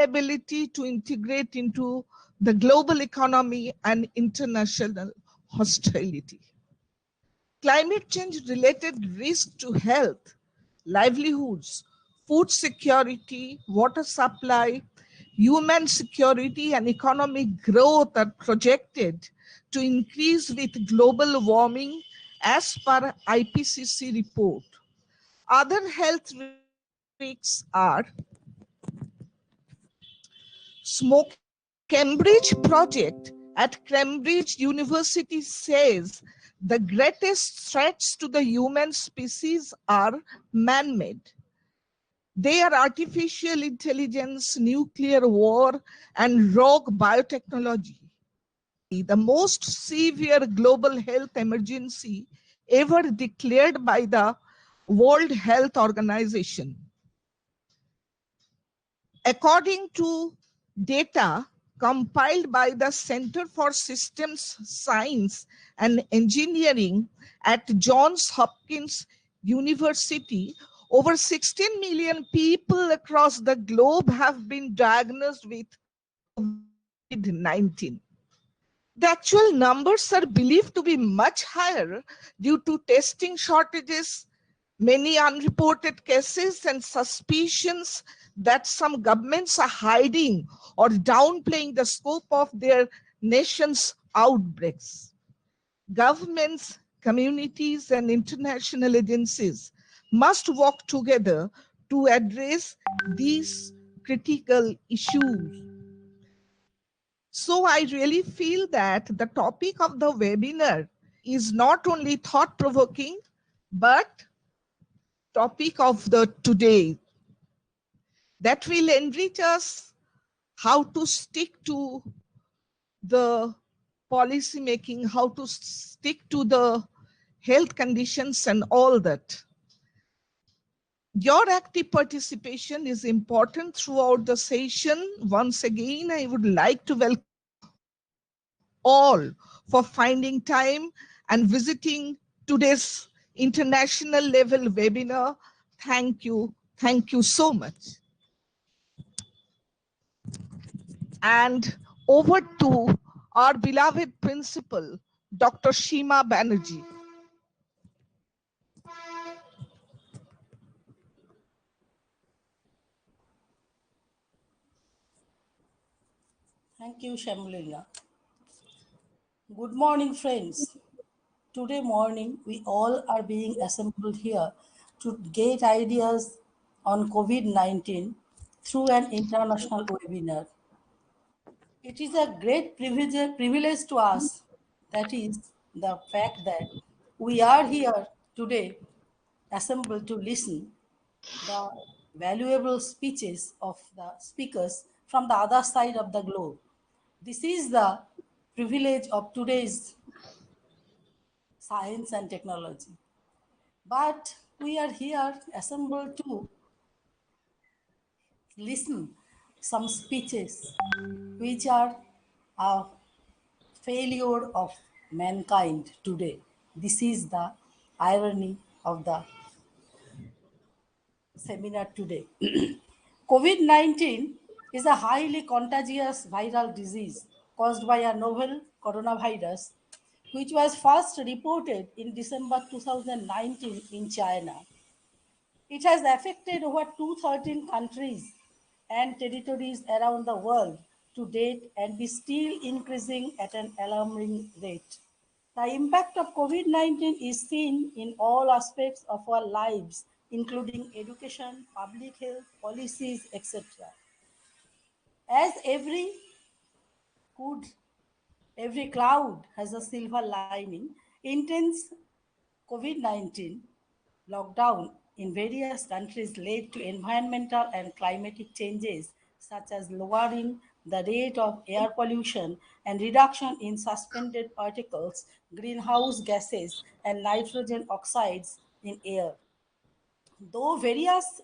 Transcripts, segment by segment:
ability to integrate into the global economy and international hostility. Climate change related risk to health, livelihoods, food security, water supply, human security, and economic growth are projected to increase with global warming as per IPCC report. Other health risks are Cambridge project at Cambridge University says the greatest threats to the human species are man-made. They are artificial intelligence, nuclear war, and rogue biotechnology. The most severe global health emergency ever declared by the World Health Organization. According to data compiled by the Center for Systems Science and Engineering at Johns Hopkins University, over 16 million people across the globe have been diagnosed with COVID-19. The actual numbers are believed to be much higher due to testing shortages, many unreported cases, and suspicions that some governments are hiding or downplaying the scope of their nation's outbreaks. Governments, communities, and international agencies must work together to address these critical issues. So I really feel that the topic of the webinar is not only thought-provoking, but topic of the today that will enrich us how to stick to the policy making, how to stick to the health conditions and all that. Your active participation is important throughout the session. Once again, I would like to welcome all for finding time and visiting today's international level webinar. Thank you. Thank you so much. And over to our beloved principal, Dr. Shima Banerjee. Thank you, Shamulina. Good morning, friends. Today morning, we all are being assembled here to get ideas on COVID-19 through an international webinar. It is a great privilege to us, that is the fact that we are here today assembled to listen the valuable speeches of the speakers from the other side of the globe. This is the privilege of today's science and technology. But we are here assembled to listen some speeches which are a failure of mankind today. This is the irony of the seminar today. COVID-19 is a highly contagious viral disease caused by a novel coronavirus, which was first reported in December 2019 in China. It has affected over 213 countries and territories around the world to date and is still increasing at an alarming rate. The impact of COVID-19 is seen in all aspects of our lives, including education, public health, policies, etc. As good, every cloud has a silver lining, intense COVID-19 lockdown in various countries led to environmental and climatic changes, such as lowering the rate of air pollution and reduction in suspended particles, greenhouse gases, and nitrogen oxides in air. Though various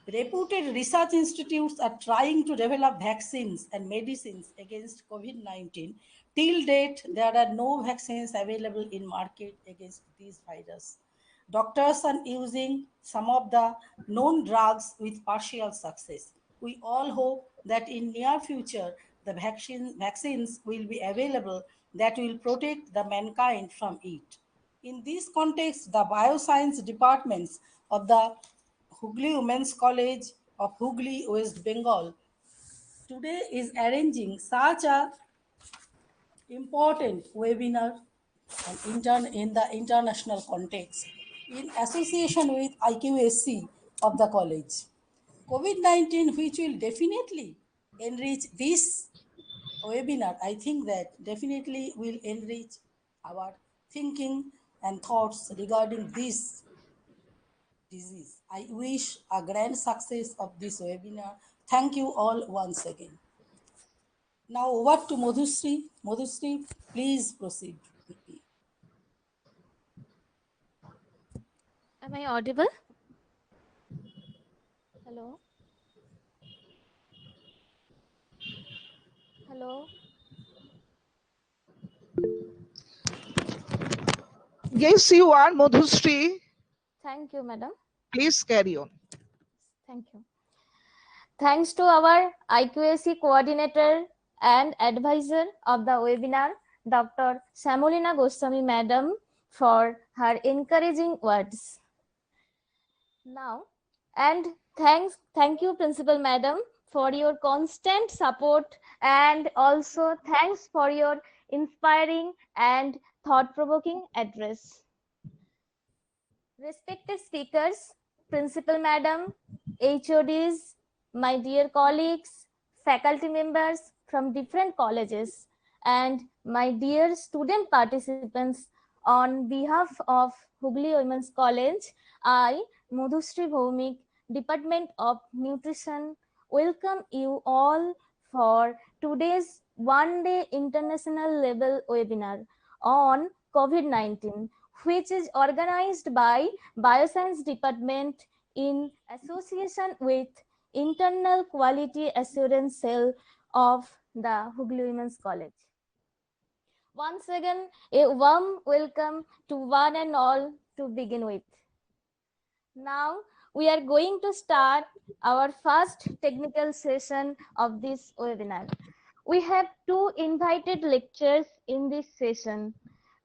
reputed research institutes are trying to develop vaccines and medicines against COVID-19, till date there are no vaccines available in market against these viruses. Doctors are using some of the known drugs with partial success. We all hope that in near future the vaccines will be available that will protect the mankind from it. In this context, the bioscience departments of the Hooghly Women's College of Hooghly, West Bengal, today is arranging such a important webinar in the international context in association with IQSC of the college. COVID-19, which will definitely enrich this webinar, I think that definitely will enrich our thinking and thoughts regarding this disease. I wish a grand success of this webinar. Thank you all once again. Now over to Madhusri. Madhusri, please proceed. Am I audible? Hello? Hello? Yes, you are, Madhusri. Thank you, madam. Please carry on. Thank you. Thanks to our IQAC coordinator and advisor of the webinar, Dr. Samolina Goswami madam, for her encouraging words. Now, and thank you, Principal Madam, for your constant support, and also thanks for your inspiring and thought-provoking address. Respected speakers, Principal Madam, HODs, my dear colleagues, faculty members from different colleges, and my dear student participants, on behalf of Hooghly Women's College, I, Madhusri Bhaumik, Department of Nutrition, welcome you all for today's one-day international level webinar on COVID-19, which is organized by Bioscience Department in association with Internal Quality Assurance Cell of the Hooghly Women's College. Once again, a warm welcome to one and all to begin with. Now, we are going to start our first technical session of this webinar. We have two invited lecturers in this session.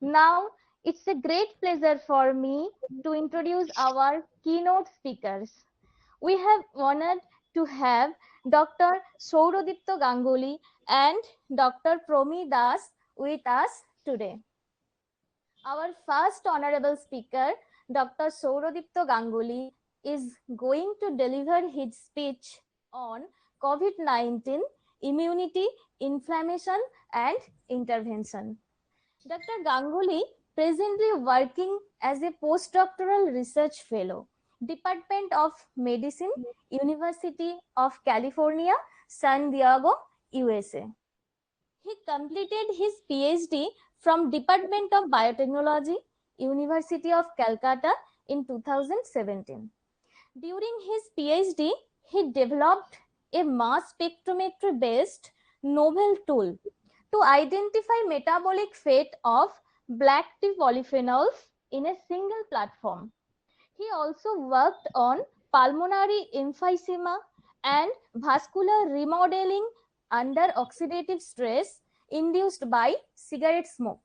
Now, it's a great pleasure for me to introduce our keynote speakers. We have honored to have Dr. Saurodipto Ganguly and Dr. Promi Das with us today. Our first honorable speaker, Dr. Saurodipto Ganguly, is going to deliver his speech on COVID-19, immunity, inflammation, and intervention. Dr. Ganguly presently working as a postdoctoral research fellow, Department of Medicine, University of California, San Diego, USA. He completed his PhD from Department of Biotechnology, University of Calcutta in 2017. During his PhD, he developed a mass spectrometry based novel tool to identify metabolic fate of black tea polyphenols in a single platform. He also worked on pulmonary emphysema and vascular remodeling under oxidative stress induced by cigarette smoke.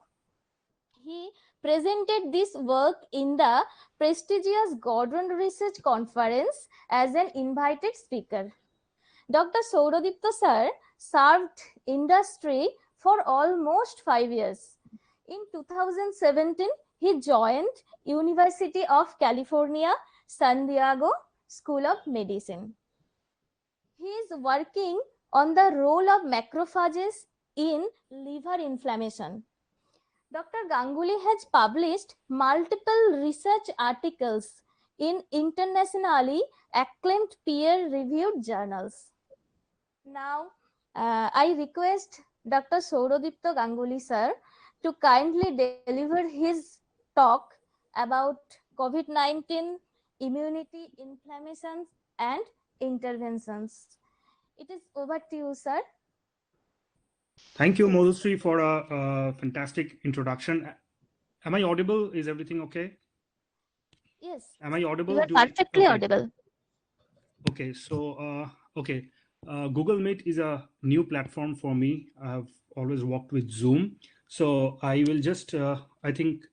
He presented this work in the prestigious Gordon Research Conference as an invited speaker. Dr. Saurodipto sir served industry for almost 5 years. In 2017, he joined University of California, San Diego School of Medicine. He is working on the role of macrophages in liver inflammation. Dr. Ganguly has published multiple research articles in internationally acclaimed peer-reviewed journals. Now, I request Dr. Saurodipto Ganguly sir to kindly deliver his talk about COVID-19, immunity, inflammations, and interventions. It is over to you, sir. Thank you, Madhusri, for a fantastic introduction. Am I audible? Is everything okay? Yes. Am I audible? You are perfectly okay. audible. Okay, so, okay. Google Meet is a new platform for me. I've always worked with Zoom. So I will just, I think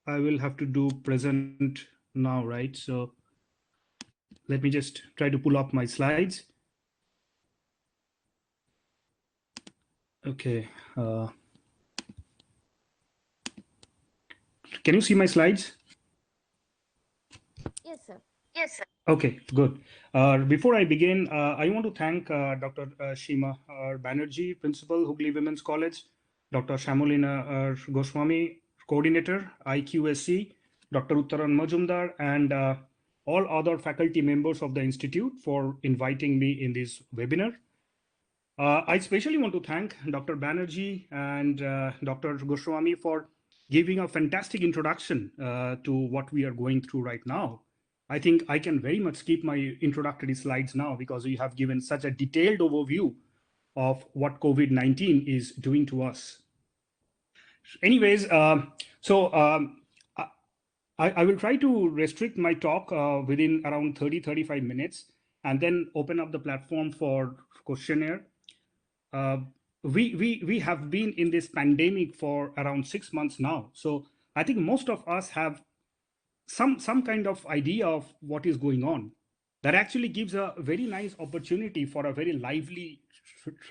I will have to do present now, right? So let me just try to pull up my slides. Okay. Can you see my slides? Yes, sir. Yes, sir. Okay, good. Before I begin, I want to thank Dr. Shima Banerjee, Principal, Hooghly Women's College, Dr. Shamulina Goswami, Coordinator, IQSC, Dr. Uttaran Majumdar, and all other faculty members of the Institute for inviting me in this webinar. I especially want to thank Dr. Banerjee and Dr. Goswami for giving a fantastic introduction to what we are going through right now. I think I can very much skip my introductory slides now because you have given such a detailed overview of what COVID-19 is doing to us. Anyways, I will try to restrict my talk within around 30-35 minutes and then open up the platform for questionnaire. We have been in this pandemic for around 6 months now. So I think most of us have some kind of idea of what is going on. That actually gives a very nice opportunity for a very lively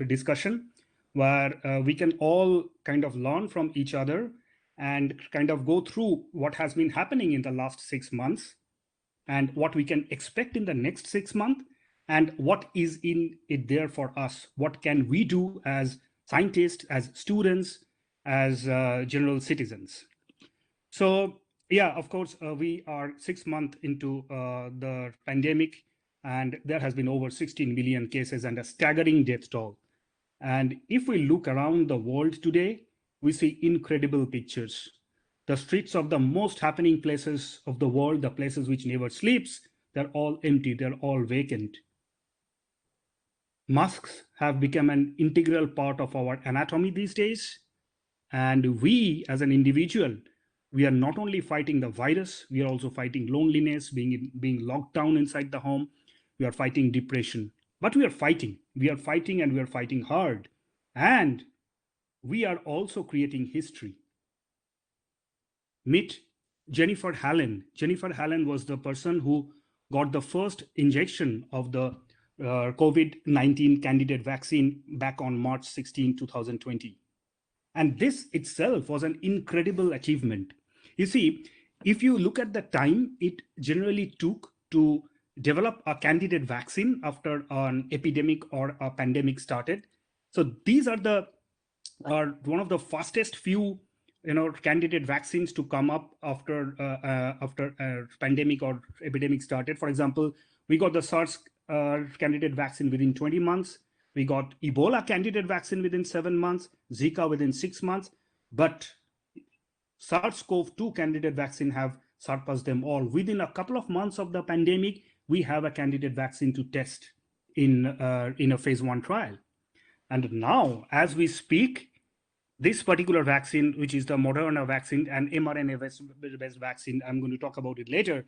discussion where we can all kind of learn from each other and kind of go through what has been happening in the last 6 months and what we can expect in the next 6 months and what is in it there for us. What can we do as scientists, as students, as general citizens? So yeah, of course, we are 6 months into the pandemic, and there has been over 16 million cases and a staggering death toll. And if we look around the world today, we see incredible pictures. The streets of the most happening places of the world, the places which never sleeps, they're all empty, they're all vacant. Masks have become an integral part of our anatomy these days. And we, as an individual, we are not only fighting the virus, we are also fighting loneliness, being locked down inside the home. We are fighting depression. But we are fighting and we are fighting hard. And we are also creating history. Meet Jennifer Hallen. Jennifer Hallen was the person who got the first injection of the COVID-19 candidate vaccine back on March 16, 2020. And this itself was an incredible achievement. You see, if you look at the time it generally took to develop a candidate vaccine after an epidemic or a pandemic started. So these are one of the fastest few candidate vaccines to come up after a pandemic or epidemic started. For example, we got the SARS candidate vaccine within 20 months. We got Ebola candidate vaccine within 7 months, Zika within 6 months, but SARS-CoV-2 candidate vaccine have surpassed them all. Within a couple of months of the pandemic, we have a candidate vaccine to test in a phase 1 trial. And now, as we speak, this particular vaccine, which is the Moderna vaccine, and mRNA-based vaccine, I'm going to talk about it later,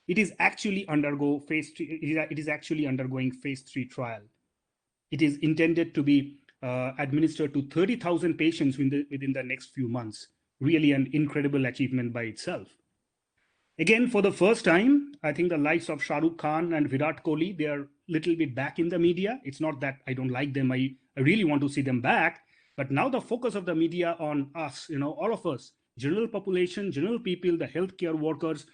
it is actually undergoing phase 3 trial. It is intended to be administered to 30,000 patients within the next few months. Really an incredible achievement by itself. Again, for the first time, I think the likes of Shah Rukh Khan and Virat Kohli, they are a little bit back in the media. It's not that I don't like them. I really want to see them back. But now the focus of the media on us, all of us, general population, general people, the healthcare workers,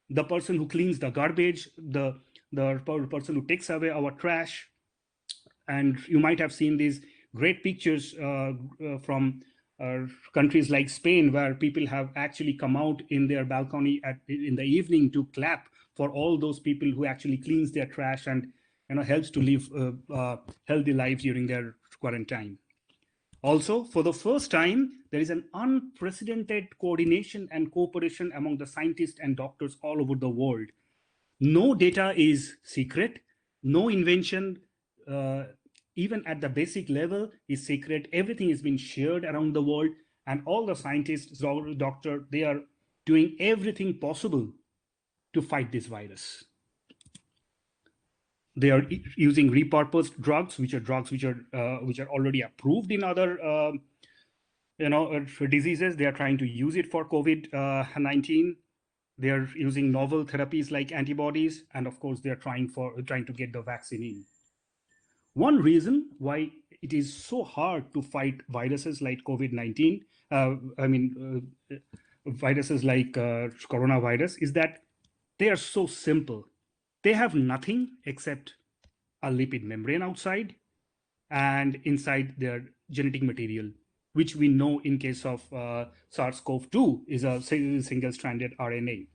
the person who cleans the garbage, the person who takes away our trash. And you might have seen these great pictures from countries like Spain, where people have actually come out in their balcony in the evening to clap for all those people who actually cleans their trash and helps to live healthy lives during their quarantine. Also, for the first time, there is an unprecedented coordination and cooperation among the scientists and doctors all over the world. No data is secret. No invention, even at the basic level, is secret. Everything is being shared around the world, and all the scientists, doctors, they are doing everything possible to fight this virus. They are using repurposed drugs, which are already approved in other diseases. They are trying to use it for COVID-19. They are using novel therapies like antibodies, and of course, they are trying to get the vaccine in. One reason why it is so hard to fight viruses like COVID-19, viruses like coronavirus, is that they are so simple. They have nothing except a lipid membrane outside, and inside their genetic material, which we know in case of SARS-CoV-2 is a single-stranded RNA.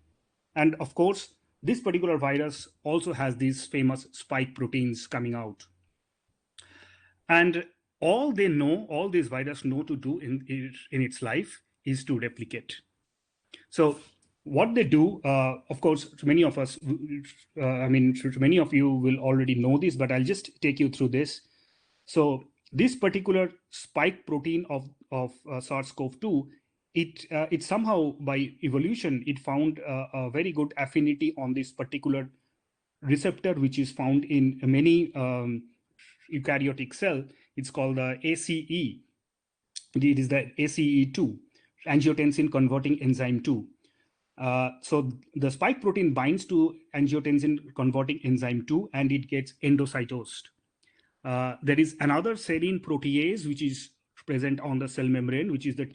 And of course, this particular virus also has these famous spike proteins coming out. And all this virus know to do in its life is to replicate. So what they do, of course, many of us, many of you will already know this, but I'll just take you through this. So this particular spike protein of SARS-CoV-2, it somehow by evolution, it found a very good affinity on this particular receptor, which is found in many eukaryotic cell. It's called the ACE. It is the ACE2, angiotensin converting enzyme 2. So the spike protein binds to angiotensin converting enzyme 2 and it gets endocytosed. There is another serine protease which is present on the cell membrane, which is the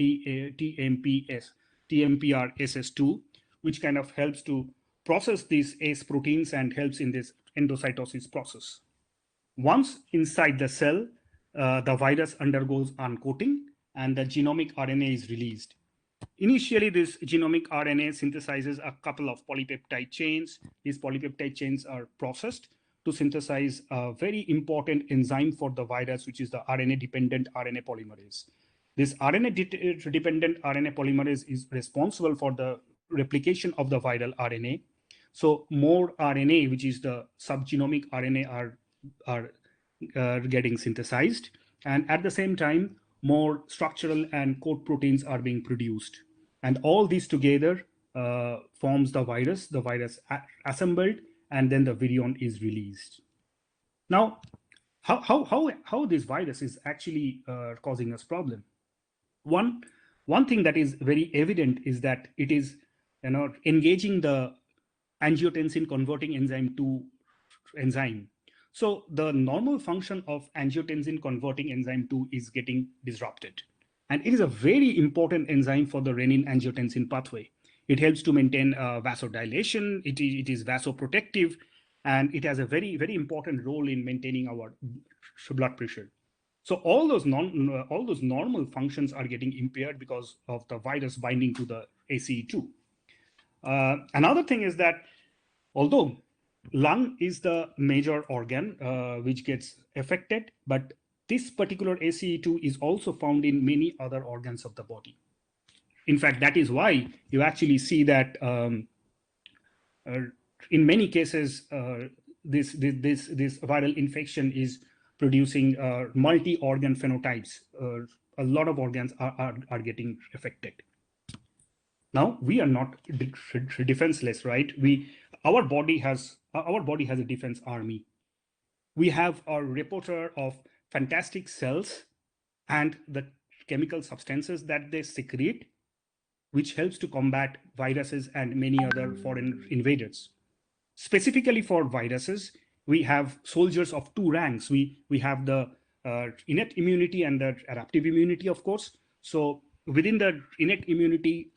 TMPRSS2, which kind of helps to process these ACE proteins and helps in this endocytosis process. Once inside the cell, the virus undergoes uncoating and the genomic RNA is released. Initially, this genomic RNA synthesizes a couple of polypeptide chains. These polypeptide chains are processed to synthesize a very important enzyme for the virus, which is the RNA-dependent RNA polymerase. This RNA-dependent RNA polymerase is responsible for the replication of the viral RNA. So more RNA, which is the subgenomic RNA, are getting synthesized. And at the same time, more structural and coat proteins are being produced. And all these together forms the virus assembled, and then the virion is released. Now, how this virus is actually causing us problem? One thing that is very evident is that it is engaging the angiotensin converting enzyme 2 enzyme. So the normal function of angiotensin converting enzyme 2 is getting disrupted. And it is a very important enzyme for the renin-angiotensin pathway. It helps to maintain vasodilation, it is vasoprotective, and it has a very, very important role in maintaining our blood pressure. So all those normal functions are getting impaired because of the virus binding to the ACE2. Another thing is that although lung is the major organ which gets affected, but this particular ACE2 is also found in many other organs of the body. In fact, that is why you actually see that in many cases, this viral infection is producing multi-organ phenotypes. A lot of organs are getting affected. Now, we are not defenseless, right? Our body has a defense army. We have a repertoire of fantastic cells and the chemical substances that they secrete, which helps to combat viruses and many other foreign invaders. Specifically for viruses, we have soldiers of two ranks. We have the innate immunity and the adaptive immunity, of course. So within the innate immunity,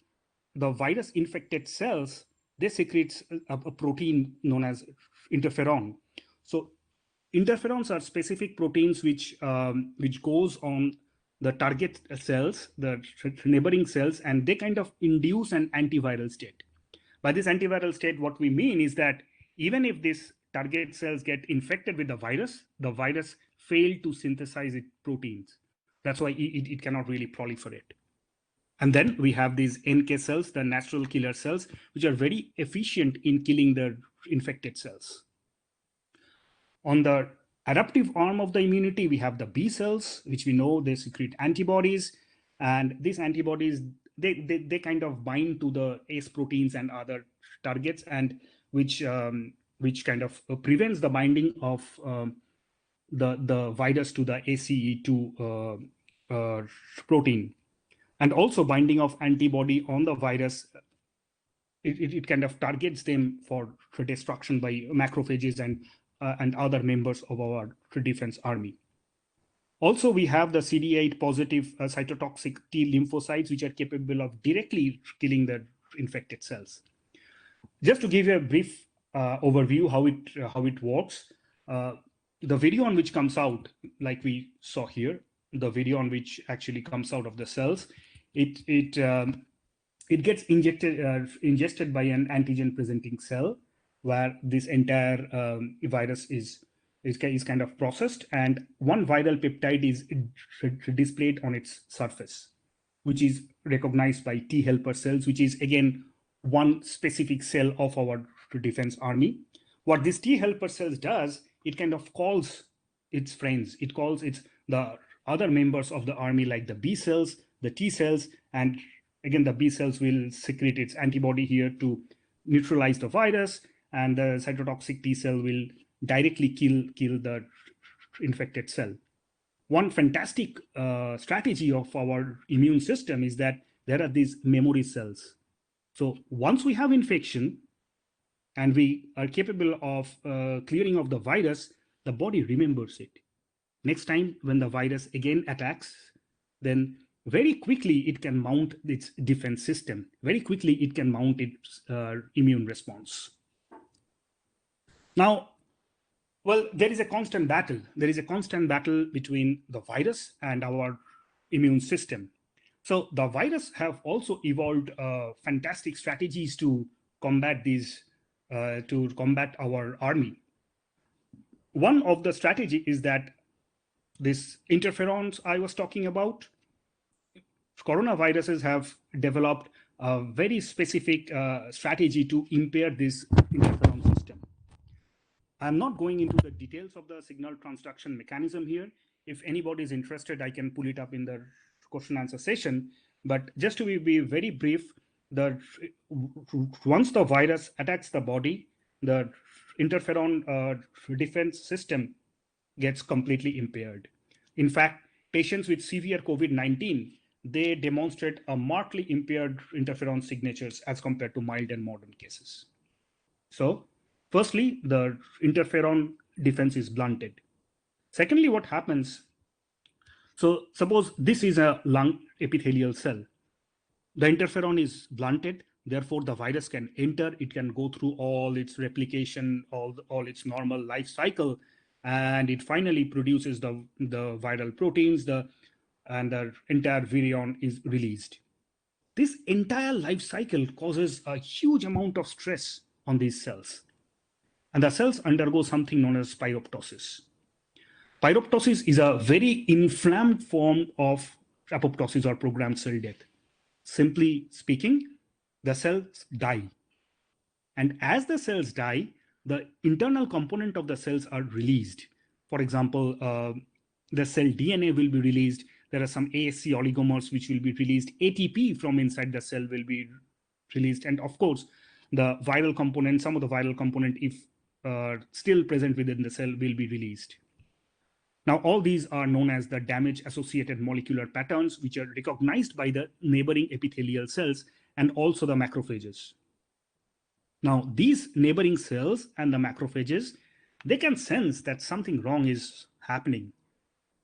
the virus infected cells, they secrete a protein known as interferon. So interferons are specific proteins which goes on the target cells, the neighboring cells, and they kind of induce an antiviral state. By this antiviral state, what we mean is that even if these target cells get infected with the virus failed to synthesize its proteins. That's why it cannot really proliferate. And then we have these NK cells, the natural killer cells, which are very efficient in killing the infected cells. On the adaptive arm of the immunity, we have the B cells, which we know they secrete antibodies. And these antibodies, they kind of bind to the ACE proteins and other targets, and which which kind of prevents the binding of the virus to the ACE2 protein, and also binding of antibody on the virus. It kind of targets them for destruction by macrophages and other members of our defense army. Also, we have the CD8 positive cytotoxic T lymphocytes, which are capable of directly killing the infected cells. Just to give you a brief overview how it works, the video on which comes out, like we saw here, the video on which actually comes out of the cells, it gets ingested by an antigen presenting cell, where this entire virus is kind of processed, and one viral peptide is displayed on its surface, which is recognized by T helper cells, which is again one specific cell of our defense army. What this T helper cells does, it kind of calls its friends, it calls the other members of the army, like the B cells, the T cells, and again the B cells will secrete its antibody here to neutralize the virus, and the cytotoxic T cell will directly kill the infected cell. One fantastic strategy of our immune system is that there are these memory cells. So once we have infection and we are capable of clearing of the virus, the body remembers it. Next time when the virus again attacks, then very quickly it can mount its defense system. Very quickly it can mount its immune response. Now, well, there is a constant battle. There is a constant battle between the virus and our immune system. So the virus have also evolved fantastic strategies to combat these, to combat our army. One of the strategy is that this interferons I was talking about, coronaviruses have developed a very specific strategy to impair this interferon system. I'm not going into the details of the signal transduction mechanism here. If anybody is interested, I can pull it up in the question answer session. But just to be very brief, once the virus attacks the body, the interferon defense system gets completely impaired. In fact, patients with severe COVID-19, they demonstrate a markedly impaired interferon signatures as compared to mild and moderate cases. So, firstly, the interferon defense is blunted. Secondly, what happens? So suppose this is a lung epithelial cell. The interferon is blunted, therefore the virus can enter, it can go through all its replication, all its normal life cycle, and it finally produces the viral proteins, and the entire virion is released. This entire life cycle causes a huge amount of stress on these cells. And the cells undergo something known as pyroptosis. Pyroptosis is a very inflamed form of apoptosis or programmed cell death. Simply speaking, the cells die. And as the cells die, the internal component of the cells are released. For example, the cell DNA will be released. There are some ASC oligomers which will be released. ATP from inside the cell will be released. And of course, the viral component, some of the viral component, if still present within the cell, will be released. Now, all these are known as the damage-associated molecular patterns, which are recognized by the neighboring epithelial cells and also the macrophages. Now, these neighboring cells and the macrophages, they can sense that something wrong is happening.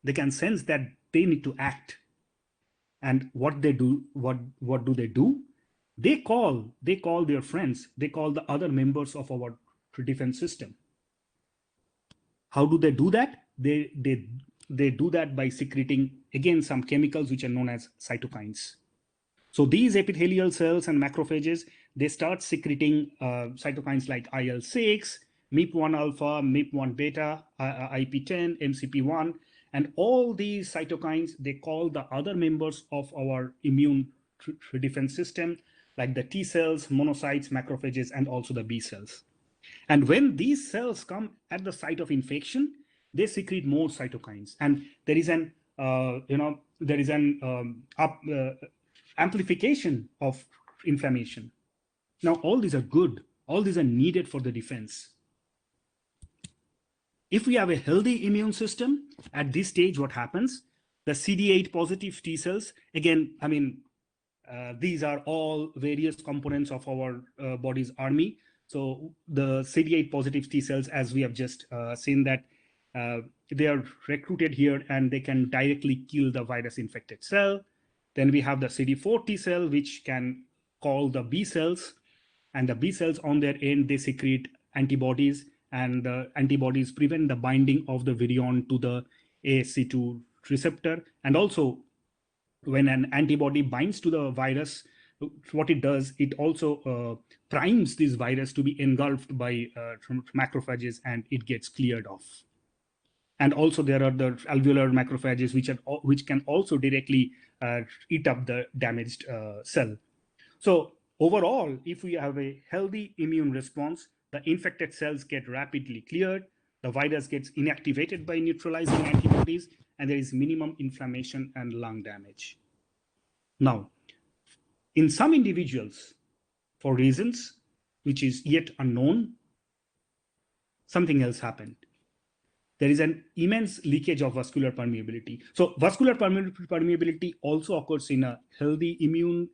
They can sense that they need to act. And what they do, what do they do? They call their friends, they call the other members of our defense system. How do they do that? They do that by secreting, again, some chemicals which are known as cytokines. So these epithelial cells and macrophages, they start secreting cytokines like IL-6, MIP-1 alpha, MIP-1 beta, IP-10, MCP-1, and all these cytokines, they call the other members of our immune defense system, like the T cells, monocytes, macrophages, and also the B cells. And when these cells come at the site of infection, they secrete more cytokines, and there is an amplification of inflammation. Now, all these are good. All these are needed for the defense. If we have a healthy immune system, at this stage, what happens? The CD8 positive T cells, again, I mean, these are all various components of our body's army. So the CD8 positive T cells, as we have just seen that they are recruited here and they can directly kill the virus infected cell. Then we have the CD4 T cell, which can call the B cells, and the B cells on their end, they secrete antibodies, and the antibodies prevent the binding of the virion to the ASC2 receptor. And also, when an antibody binds to the virus, what it does, it also primes this virus to be engulfed by macrophages, and it gets cleared off. And also there are the alveolar macrophages, which can also directly eat up the damaged cell. So overall, if we have a healthy immune response, the infected cells get rapidly cleared, the virus gets inactivated by neutralizing antibodies, and there is minimum inflammation and lung damage. Now, in some individuals, for reasons which is yet unknown, something else happened. There is an immense leakage of vascular permeability. So vascular permeability also occurs in a healthy immune,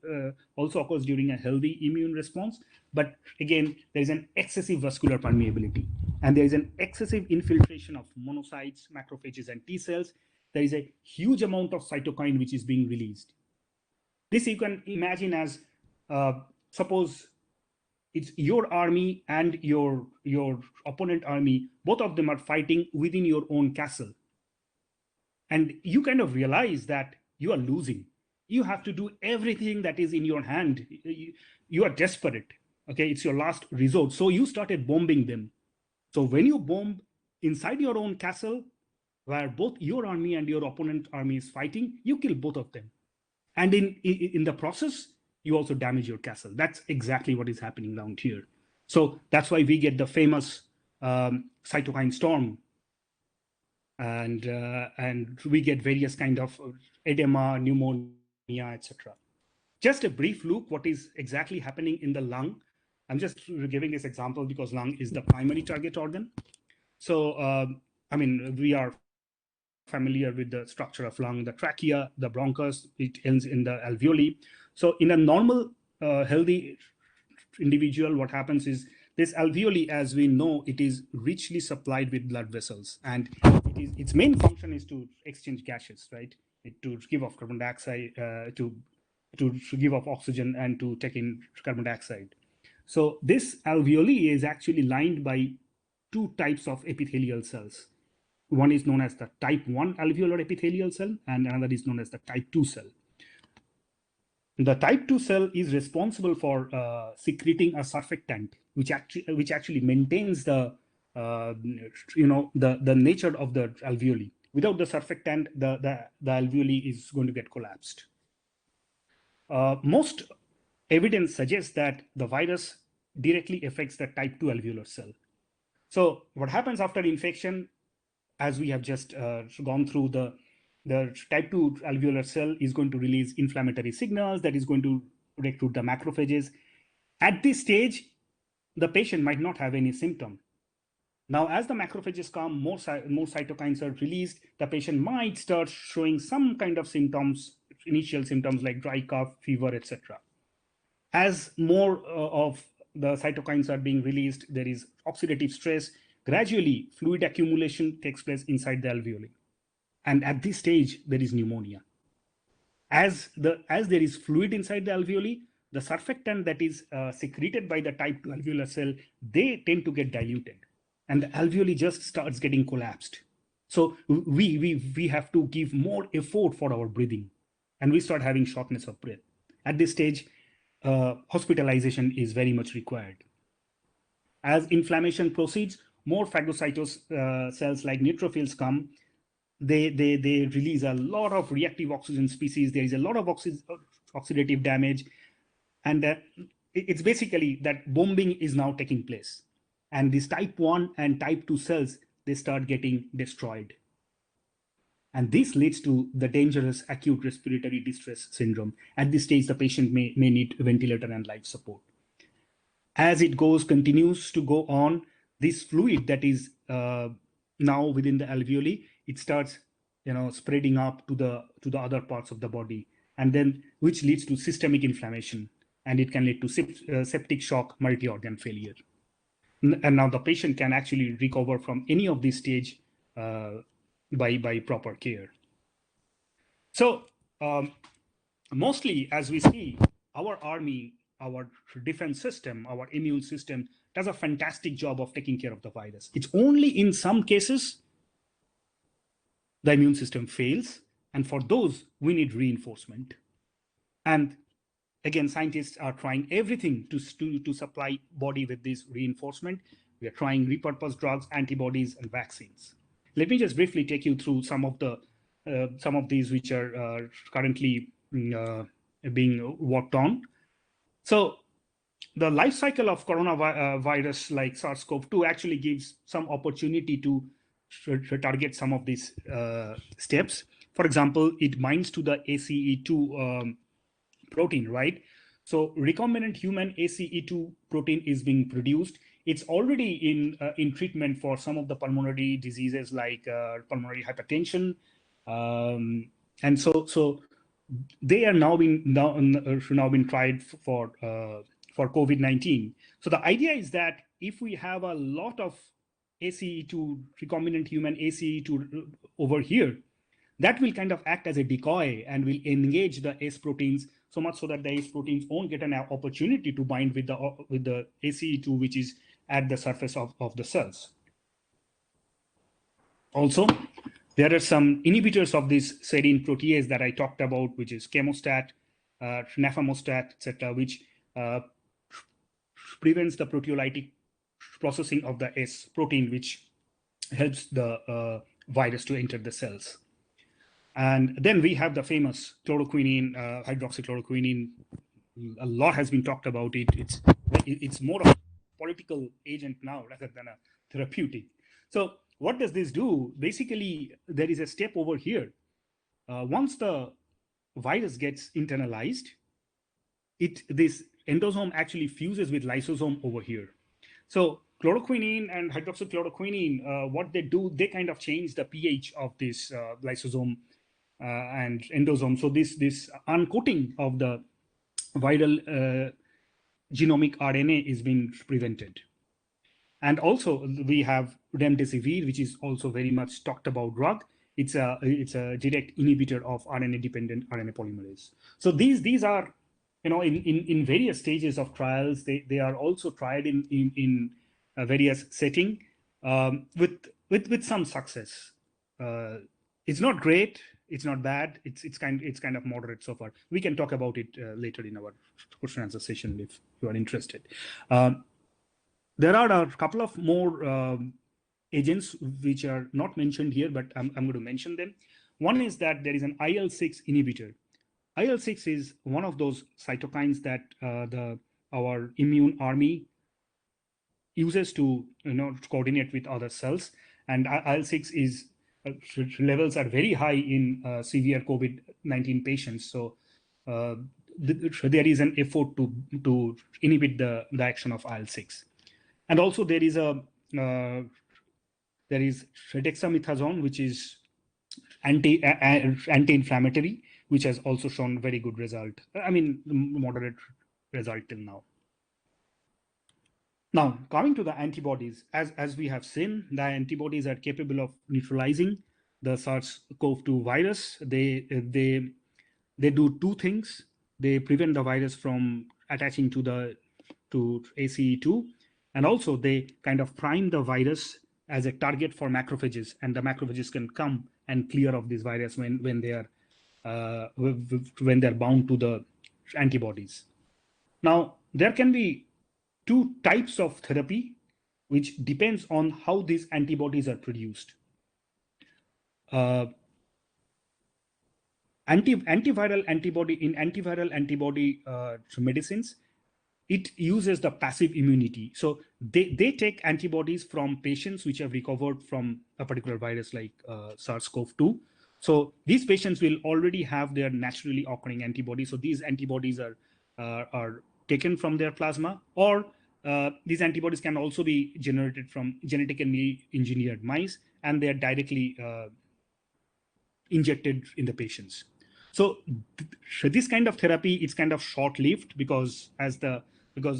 also occurs during a healthy immune response. But again, there is an excessive vascular permeability, and there is an excessive infiltration of monocytes, macrophages, and T cells. There is a huge amount of cytokine which is being released. This you can imagine as, suppose it's your army and your opponent army, both of them are fighting within your own castle. And you kind of realize that you are losing. You have to do everything that is in your hand. You are desperate, okay? It's your last resort. So you started bombing them. So when you bomb inside your own castle, where both your army and your opponent army is fighting, you kill both of them. And in the process, you also damage your castle. That's exactly what is happening down here. So that's why we get the famous cytokine storm, and we get various kind of edema, pneumonia, etc. Just a brief look, what is exactly happening in the lung. I'm just giving this example because lung is the primary target organ. So, I mean, we are familiar with the structure of lung, the trachea, the bronchus, it ends in the alveoli. So in a normal, healthy individual, what happens is this alveoli, as we know, it is richly supplied with blood vessels, and its main function is to exchange gases, right? To give off carbon dioxide, to give off oxygen, and to take in carbon dioxide. So this alveoli is actually lined by two types of epithelial cells. One is known as the type 1 alveolar epithelial cell, and another is known as the type 2 cell. The type 2 cell is responsible for secreting a surfactant, which actually maintains the the nature of the alveoli. Without the surfactant, the alveoli is going to get collapsed. Most evidence suggests that the virus directly affects the type 2 alveolar cell. So what happens after infection, as we have just gone through, the type 2 alveolar cell is going to release inflammatory signals that is going to recruit the macrophages. At this stage, the patient might not have any symptom. Now, as the macrophages come, more cytokines are released, the patient might start showing some kind of symptoms, initial symptoms like dry cough, fever, etc. As more of the cytokines are being released, there is oxidative stress. Gradually, fluid accumulation takes place inside the alveoli. And at this stage, there is pneumonia. As there is fluid inside the alveoli, the surfactant that is secreted by the type 2 alveolar cell, they tend to get diluted, and the alveoli just starts getting collapsed. So we have to give more effort for our breathing, and we start having shortness of breath. At this stage, hospitalization is very much required. As inflammation proceeds, more phagocytous cells like neutrophils come. They release a lot of reactive oxygen species. There is a lot of oxidative damage, and it's basically that bombing is now taking place. And these type 1 and type 2 cells, they start getting destroyed. And this leads to the dangerous acute respiratory distress syndrome. At this stage, the patient may need ventilator and life support. As it continues to go on, this fluid that is now within the alveoli, it starts, spreading up to the other parts of the body, and then which leads to systemic inflammation, and it can lead to septic shock, multi-organ failure. And now the patient can actually recover from any of these stage by proper care. So mostly, as we see, our army, our defense system, our immune system does a fantastic job of taking care of the virus. It's only in some cases the immune system fails, and for those we need reinforcement. And again, scientists are trying everything to supply body with this reinforcement. We are trying repurposed drugs, antibodies, and vaccines. Let me just briefly take you through some of these which are currently being worked on. So the life cycle of coronavirus like SARS-CoV-2 actually gives some opportunity to target some of these steps. For example, it binds to the ACE2 protein, right? So recombinant human ACE2 protein is being produced. It's already in treatment for some of the pulmonary diseases like pulmonary hypertension, and so they are now been tried for COVID-19. So the idea is that if we have a lot of ACE2 recombinant human ACE2 over here, that will kind of act as a decoy and will engage the ACE proteins so much so that the ACE proteins won't get an opportunity to bind with the ACE2, which is at the surface of the cells. Also, there are some inhibitors of this serine protease that I talked about, which is chemostat, nafamostat, etc., which prevents the proteolytic processing of the S protein, which helps the virus to enter the cells. And then we have the famous chloroquine, hydroxychloroquine. A lot has been talked about it. It's more of a political agent now rather than a therapeutic. So what does this do? Basically, there is a step over here. Once the virus gets internalized, this endosome actually fuses with lysosome over here. So chloroquine and hydroxychloroquine, what they do, they kind of change the pH of this lysosome and endosome. So this uncoating of the viral genomic RNA is being prevented. And also we have remdesivir, which is also very much talked about drug. It's a direct inhibitor of RNA-dependent RNA polymerase. So these are, in various stages of trials. They are also tried in various setting with some success. It's not great. It's not bad. It's kind of moderate so far. We can talk about it later in our question answer session if you are interested. There are a couple of more agents which are not mentioned here, but I'm going to mention them. One is that there is an IL-6 inhibitor. IL-6 is one of those cytokines that our immune army uses to coordinate with other cells, and IL-6 is levels are very high in severe COVID-19 patients. So there is an effort to inhibit the action of IL-6. And also there is dexamethasone, which is anti-inflammatory, which has also shown very good result. I mean, moderate result till now. Now, coming to the antibodies, as we have seen, the antibodies are capable of neutralizing the SARS-CoV-2 virus. They do two things. They prevent the virus from attaching to ACE2, and also they kind of prime the virus as a target for macrophages, and the macrophages can come and clear off this virus when they are bound to the antibodies. Now, there can be two types of therapy, which depends on how these antibodies are produced. Antiviral antibody medicines, it uses the passive immunity. So they take antibodies from patients which have recovered from a particular virus like SARS-CoV-2. So these patients will already have their naturally occurring antibodies. So these antibodies are taken from their plasma, or these antibodies can also be generated from genetically engineered mice, and they are directly injected in the patients. So this kind of therapy, it's kind of short-lived because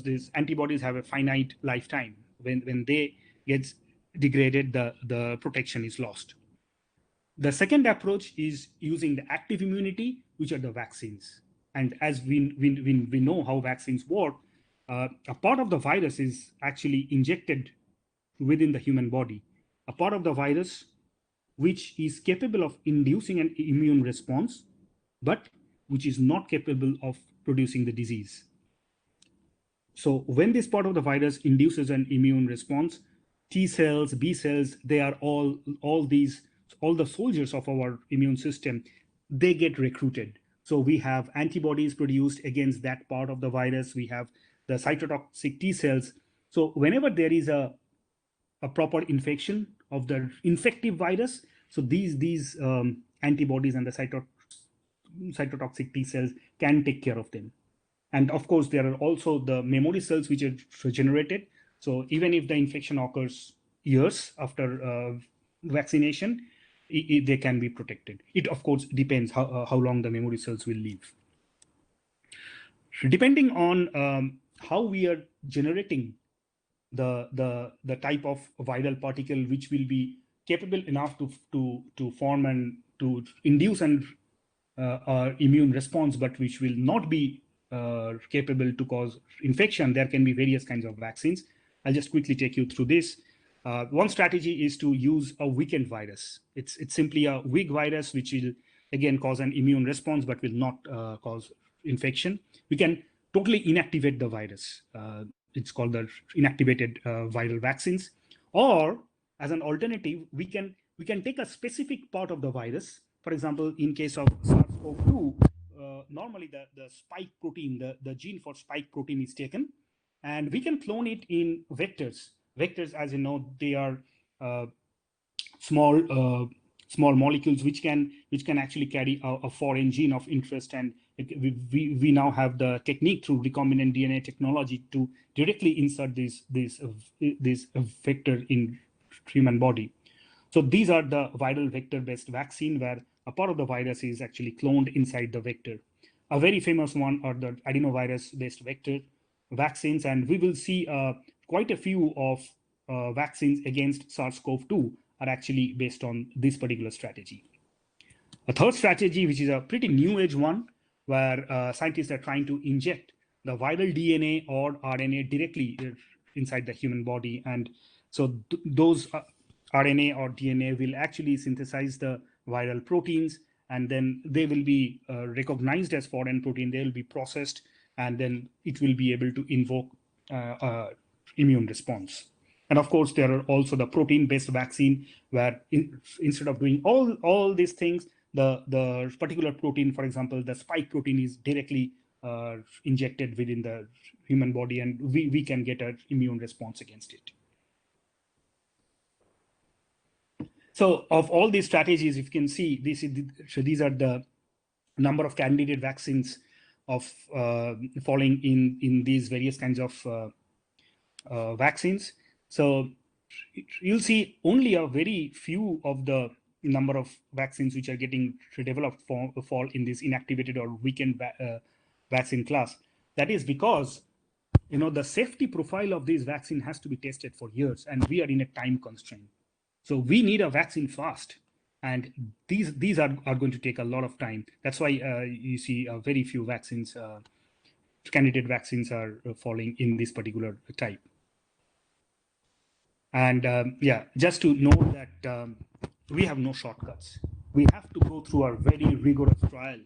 these antibodies have a finite lifetime. When they get degraded, the protection is lost. The second approach is using the active immunity, which are the vaccines. And as we know how vaccines work, a part of the virus is actually injected within the human body. A part of the virus which is capable of inducing an immune response, but which is not capable of producing the disease. So when this part of the virus induces an immune response, T cells, B cells, they are all the soldiers of our immune system, they get recruited. So we have antibodies produced against that part of the virus. We have the cytotoxic T cells. So whenever there is a proper infection of the infective virus, so these antibodies and the cytotoxic T cells can take care of them. And of course, there are also the memory cells which are generated. So even if the infection occurs years after vaccination, they can be protected. It of course depends how long the memory cells will live. Depending on how we are generating the type of viral particle which will be capable enough to form and to induce an immune response, but which will not be capable to cause infection, there can be various kinds of vaccines. I'll just quickly take you through this. One strategy is to use a weakened virus. It's simply a weak virus which will again cause an immune response but will not cause infection. We can totally inactivate the virus. It's called the inactivated viral vaccines. Or as an alternative, we can take a specific part of the virus. For example, in case of SARS-CoV-2, normally the spike protein, the gene for spike protein is taken, and we can clone it in vectors. Vectors, as you know, they are small molecules which can actually carry a foreign gene of interest, and we now have the technique through recombinant DNA technology to directly insert this vector in human body. So these are the viral vector-based vaccine where a part of the virus is actually cloned inside the vector. A very famous one are the adenovirus-based vector vaccines, and we will see quite a few of vaccines against SARS-CoV-2 are actually based on this particular strategy. A third strategy, which is a pretty new age one, where scientists are trying to inject the viral DNA or RNA directly inside the human body. And so those RNA or DNA will actually synthesize the viral proteins, and then they will be recognized as foreign protein. They will be processed, and then it will be able to invoke immune response. And of course, there are also the protein-based vaccine where instead of doing all these things, the particular protein, for example, the spike protein is directly injected within the human body, and we can get an immune response against it. So of all these strategies, if you can see, these are the number of candidate vaccines of falling in these various kinds of vaccines. So you'll see only a very few of the number of vaccines which are getting developed fall in this inactivated or weakened vaccine class. That is because the safety profile of this vaccine has to be tested for years, and we are in a time constraint. So we need a vaccine fast, and these are going to take a lot of time. That's why you see very few vaccines, candidate vaccines are falling in this particular type. And yeah, just to know that we have no shortcuts. We have to go through a very rigorous trial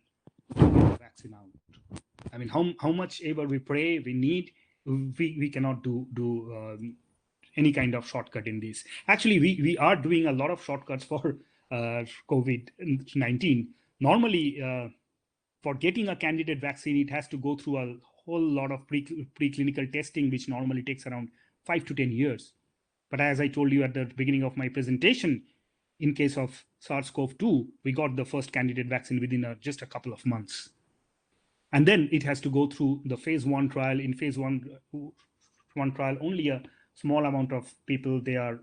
to get the vaccine out. I mean, how much ever we pray, we need, we cannot do any kind of shortcut in this. Actually, we are doing a lot of shortcuts for COVID-19. Normally, for getting a candidate vaccine, it has to go through a whole lot of preclinical testing, which normally takes around 5 to 10 years. But as I told you at the beginning of my presentation, in case of SARS-CoV-2, we got the first candidate vaccine within just a couple of months. And then it has to go through the phase 1 trial. In phase one trial, only a small amount of people they are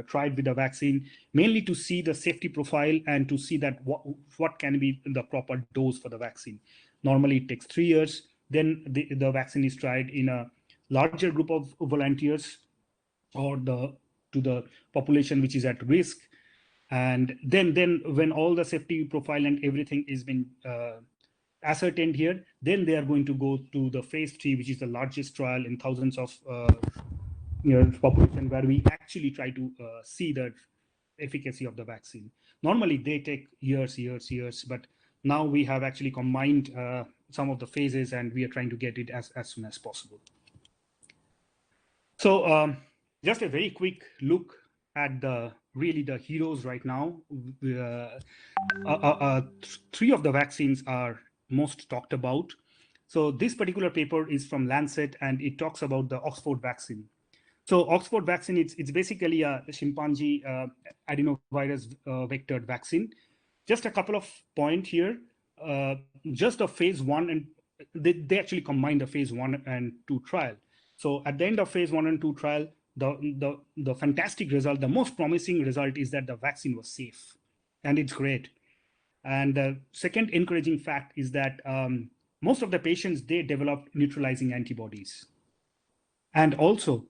tried with the vaccine, mainly to see the safety profile and to see that what can be the proper dose for the vaccine. Normally it takes 3 years. Then the vaccine is tried in a larger group of volunteers or to the population which is at risk. And then when all the safety profile and everything is been ascertained here, then they are going to go to the phase 3, which is the largest trial in thousands of population, where we actually try to see the efficacy of the vaccine. Normally they take years, but now we have actually combined some of the phases, and we are trying to get it as soon as possible. So just a very quick look at the heroes right now. 3 of the vaccines are most talked about. So this particular paper is from Lancet, and it talks about the Oxford vaccine. So Oxford vaccine, it's basically a chimpanzee adenovirus vectored vaccine. Just a couple of points here. Just the phase 1 and they actually combined the phase 1 and 2 trial. So at the end of phase 1 and 2 trial, the fantastic result, the most promising result is that the vaccine was safe, and it's great. And the second encouraging fact is that most of the patients, they developed neutralizing antibodies, and also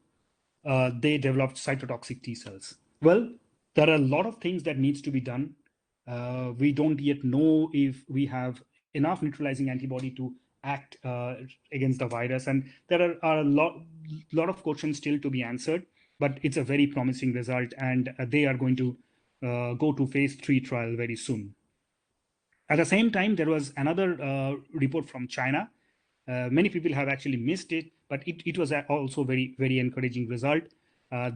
they developed cytotoxic T cells. Well, there are a lot of things that needs to be done. We don't yet know if we have enough neutralizing antibody to act against the virus, and there are a lot of questions still to be answered, but it's a very promising result, and they are going to go to phase 3 trial very soon. At the same time, there was another report from China. Many people have actually missed it, but it was also very, very encouraging result.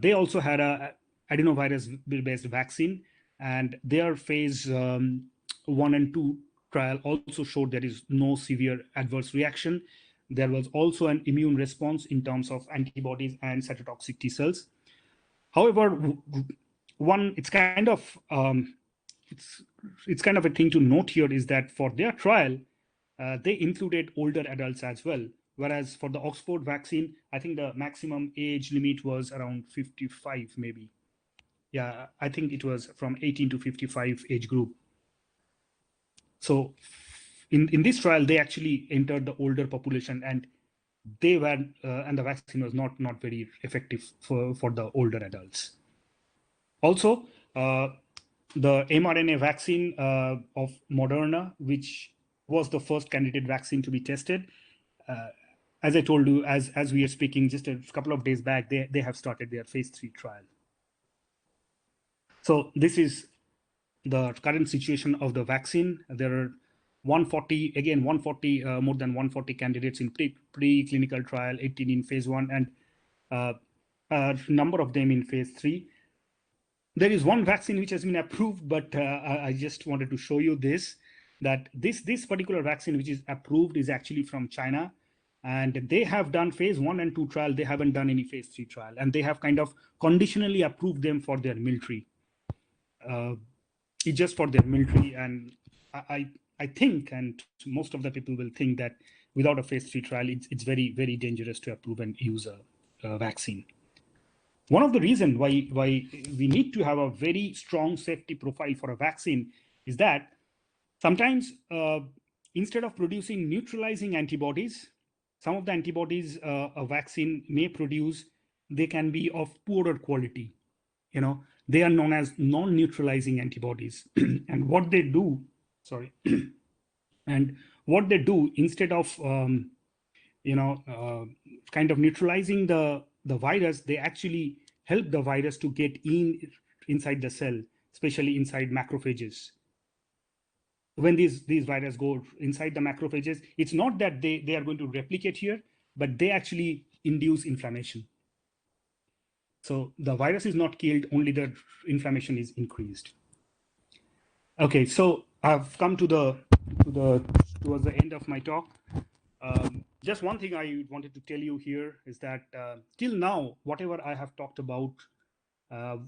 They also had a adenovirus-based vaccine, and their phase 1 and 2 trial also showed there is no severe adverse reaction. There was also an immune response in terms of antibodies and cytotoxic T cells. However, it's kind of a thing to note here is that for their trial, they included older adults as well. Whereas for the Oxford vaccine, I think the maximum age limit was around 55, maybe. Yeah, I think it was from 18 to 55 age group. So in this trial, they actually entered the older population, and they were and the vaccine was not very effective for the older adults. Also, the mRNA vaccine of Moderna, which was the first candidate vaccine to be tested, as I told you, as we are speaking just a couple of days back, they have started their phase 3 trial. So this is the current situation of the vaccine. There are 140, more than 140 candidates in pre-clinical trial, 18 in phase 1, and a number of them in phase 3. There is one vaccine which has been approved, but I just wanted to show you this, that this particular vaccine which is approved is actually from China, and they have done phase 1 and 2 trial. They haven't done any phase 3 trial, and they have kind of conditionally approved them for their military. It's just for their military, and I think, and most of the people will think that without a phase 3 trial, it's very, very dangerous to approve and use a vaccine. One of the reasons why we need to have a very strong safety profile for a vaccine is that sometimes instead of producing neutralizing antibodies, some of the antibodies a vaccine may produce, they can be of poorer quality. They are known as non-neutralizing antibodies. And what they do, instead of kind of neutralizing the virus, they actually help the virus to get inside the cell, especially inside macrophages. When these viruses go inside the macrophages, it's not that they are going to replicate here, but they actually induce inflammation. So the virus is not killed, only the inflammation is increased. Okay, so I've come towards the end of my talk. Just one thing I wanted to tell you here is that till now, whatever I have talked about,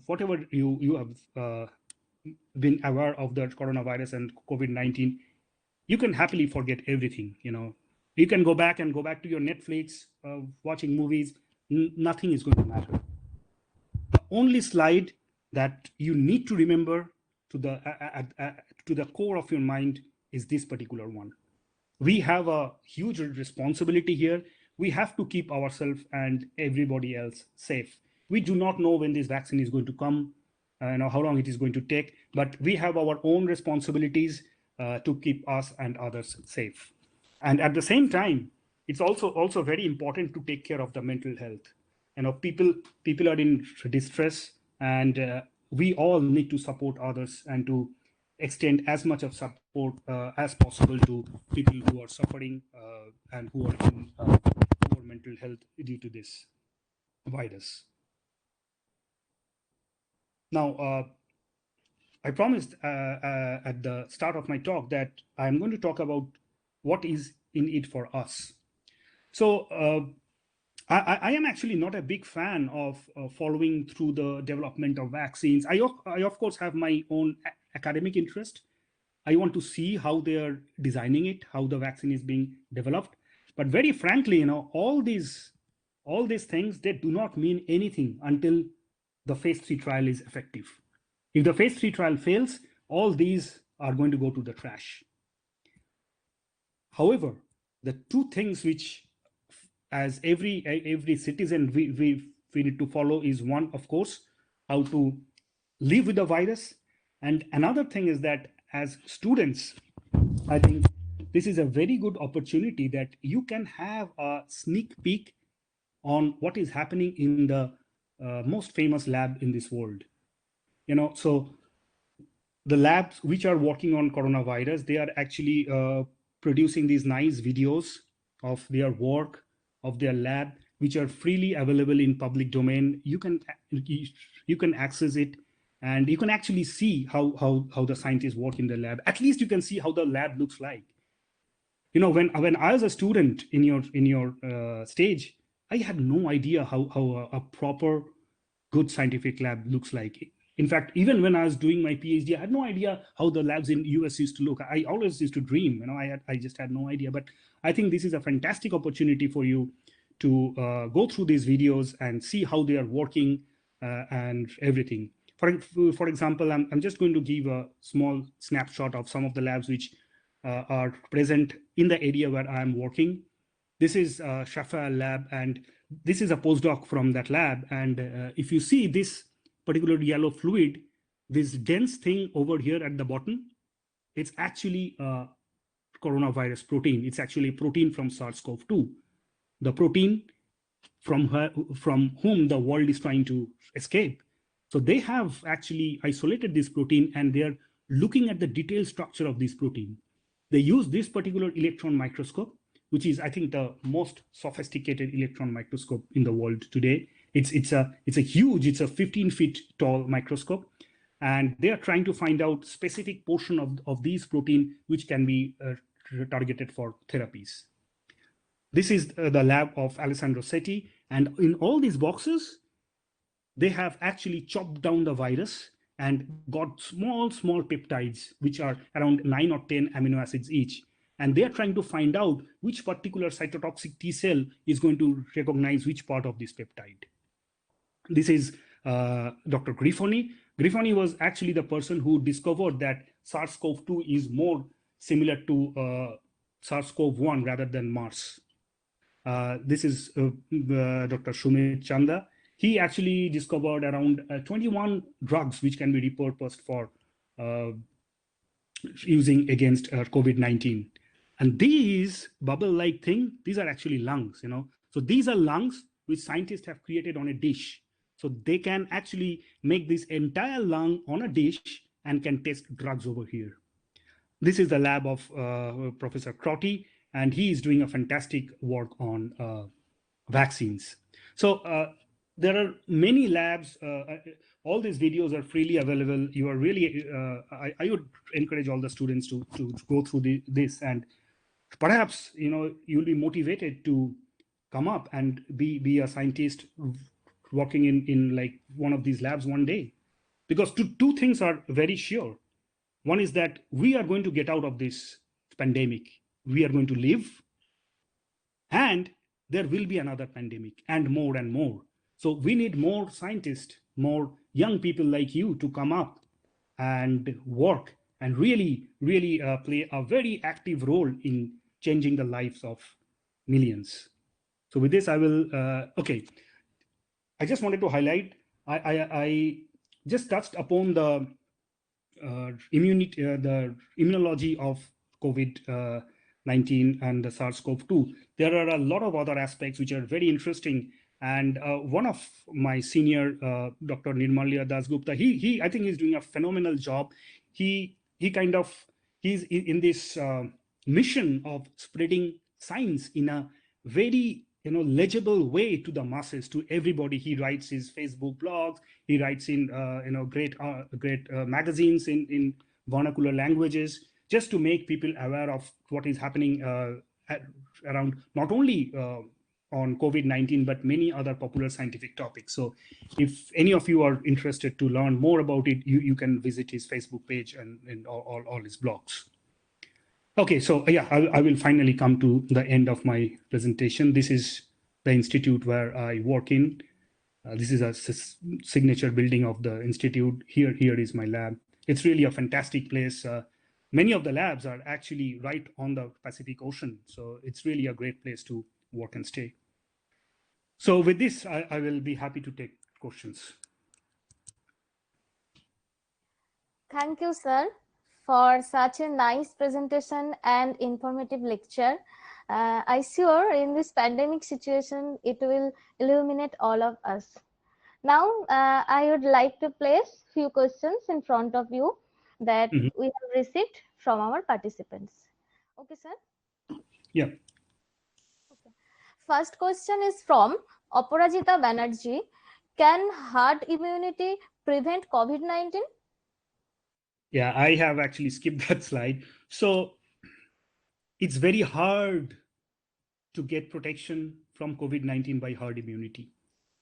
whatever you have been aware of the coronavirus and COVID-19, you can happily forget everything. You can go back to your Netflix, watching movies, nothing is going to matter. The only slide that you need to remember to the core of your mind is this particular one. We have a huge responsibility here. We have to keep ourselves and everybody else safe. We do not know when this vaccine is going to come, how long it is going to take, but we have our own responsibilities to keep us and others safe. And at the same time, it's also very important to take care of the mental health. People are in distress, and we all need to support others and to extend as much of support as possible to people who are suffering and who are in poor mental health due to this virus. Now, I promised at the start of my talk that I'm going to talk about what is in it for us. So I am actually not a big fan of following through the development of vaccines. I of course have my own academic interest. I want to see how they are designing it, how the vaccine is being developed. But very frankly, all these things, they do not mean anything until the phase 3 trial is effective. If the phase 3 trial fails, all these are going to go to the trash. However, the two things which, as every citizen, we need to follow is one, of course, how to live with the virus. And another thing is that as students, I think this is a very good opportunity that you can have a sneak peek on what is happening in the most famous lab in this world. So the labs which are working on coronavirus, they are actually producing these nice videos of their work, of their lab, which are freely available in public domain. You can access it, and you can actually see how the scientists work in the lab. At least you can see how the lab looks like. When I was a student in your stage, I had no idea how a proper good scientific lab looks like. In fact, even when I was doing my PhD, I had no idea how the labs in US used to look. I always used to dream, I just had no idea. But I think this is a fantastic opportunity for you to go through these videos and see how they are working and everything. For example, I'm just going to give a small snapshot of some of the labs which are present in the area where I'm working. This is Shafa lab, and this is a postdoc from that lab. And if you see this particular yellow fluid, this dense thing over here at the bottom, it's actually a coronavirus protein. It's actually a protein from SARS-CoV-2, the protein from whom the world is trying to escape. So they have actually isolated this protein, and they're looking at the detailed structure of this protein. They use this particular electron microscope, which is, I think, the most sophisticated electron microscope in the world today. It's a huge, it's a 15 feet tall microscope, and they are trying to find out specific portion of these protein which can be targeted for therapies. This is the lab of Alessandro Setti, and in all these boxes, they have actually chopped down the virus and got small peptides, which are around 9 or 10 amino acids each. And they're trying to find out which particular cytotoxic T cell is going to recognize which part of this peptide. This is Dr. Grifoni. Grifoni was actually the person who discovered that SARS-CoV-2 is more similar to SARS-CoV-1 rather than MERS. This is Dr. Sumit Chanda. He actually discovered around 21 drugs which can be repurposed for using against COVID-19. And these bubble-like thing, these are actually lungs, So these are lungs which scientists have created on a dish. So they can actually make this entire lung on a dish and can test drugs over here. This is the lab of Professor Crotty, and he is doing a fantastic work on vaccines. So there are many labs. All these videos are freely available. You are really, I would encourage all the students to go through this, and perhaps you'll be motivated to come up and be a scientist working in like one of these labs one day. Because two things are very sure. One is that we are going to get out of this pandemic. We are going to live. And there will be another pandemic and more and more. So we need more scientists, more young people like you to come up and work and really play a very active role in changing the lives of millions. So with this, I will, okay. I just wanted to highlight, I just touched upon the immunology of COVID-19 and the SARS-CoV-2. There are a lot of other aspects which are very interesting. And one of my senior, Dr. Nirmalya Dasgupta, he I think he's doing a phenomenal job. He's in this mission of spreading science in a very legible way to the masses, to everybody. He writes his Facebook blogs, he writes in great magazines in vernacular languages, just to make people aware of what is happening around, not only on COVID-19, but many other popular scientific topics. So if any of you are interested to learn more about it, you can visit his Facebook page and all his blogs. Okay, so yeah, I will finally come to the end of my presentation. This is the institute where I work in. This is a signature building of the institute. Here is my lab. It's really a fantastic place. Many of the labs are actually right on the Pacific Ocean. So it's really a great place to work and stay. So with this, I will be happy to take questions. Thank you, sir, for such a nice presentation and informative lecture. I sure in this pandemic situation, it will illuminate all of us. Now, I would like to place few questions in front of you that we have received from our participants. Okay, sir? Yeah. Okay. First question is from Aparajita Banerjee. Can herd immunity prevent COVID-19? Yeah, I have actually skipped that slide. So it's very hard to get protection from COVID-19 by herd immunity.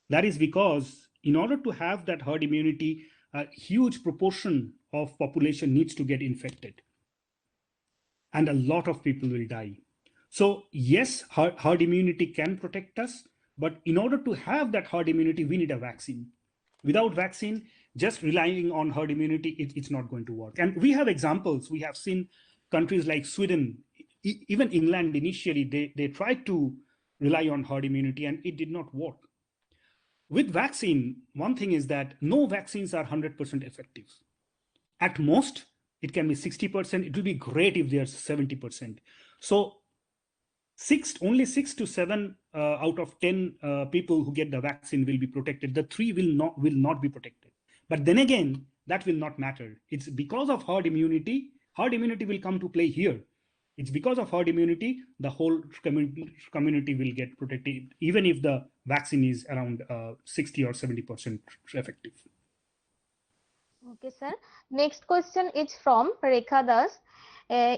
That is because in order to have that herd immunity, a huge proportion of population needs to get infected. And a lot of people will die. So yes, herd immunity can protect us, but in order to have that herd immunity, we need a vaccine. Without vaccine, just relying on herd immunity, it's not going to work. And we have examples. We have seen countries like Sweden, even England initially, they tried to rely on herd immunity and it did not work. With vaccine, one thing is that no vaccines are 100% effective. At most, it can be 60%. It will be great if there's 70%. So only 6 to 7 out of 10 people who get the vaccine will be protected. The 3 will not be protected. But then again, that will not matter. It's because of herd immunity. Herd immunity will come to play here. It's because of herd immunity, the whole community will get protected, even if the vaccine is around 60 or 70% effective. Okay, sir. Next question is from Rekha Das.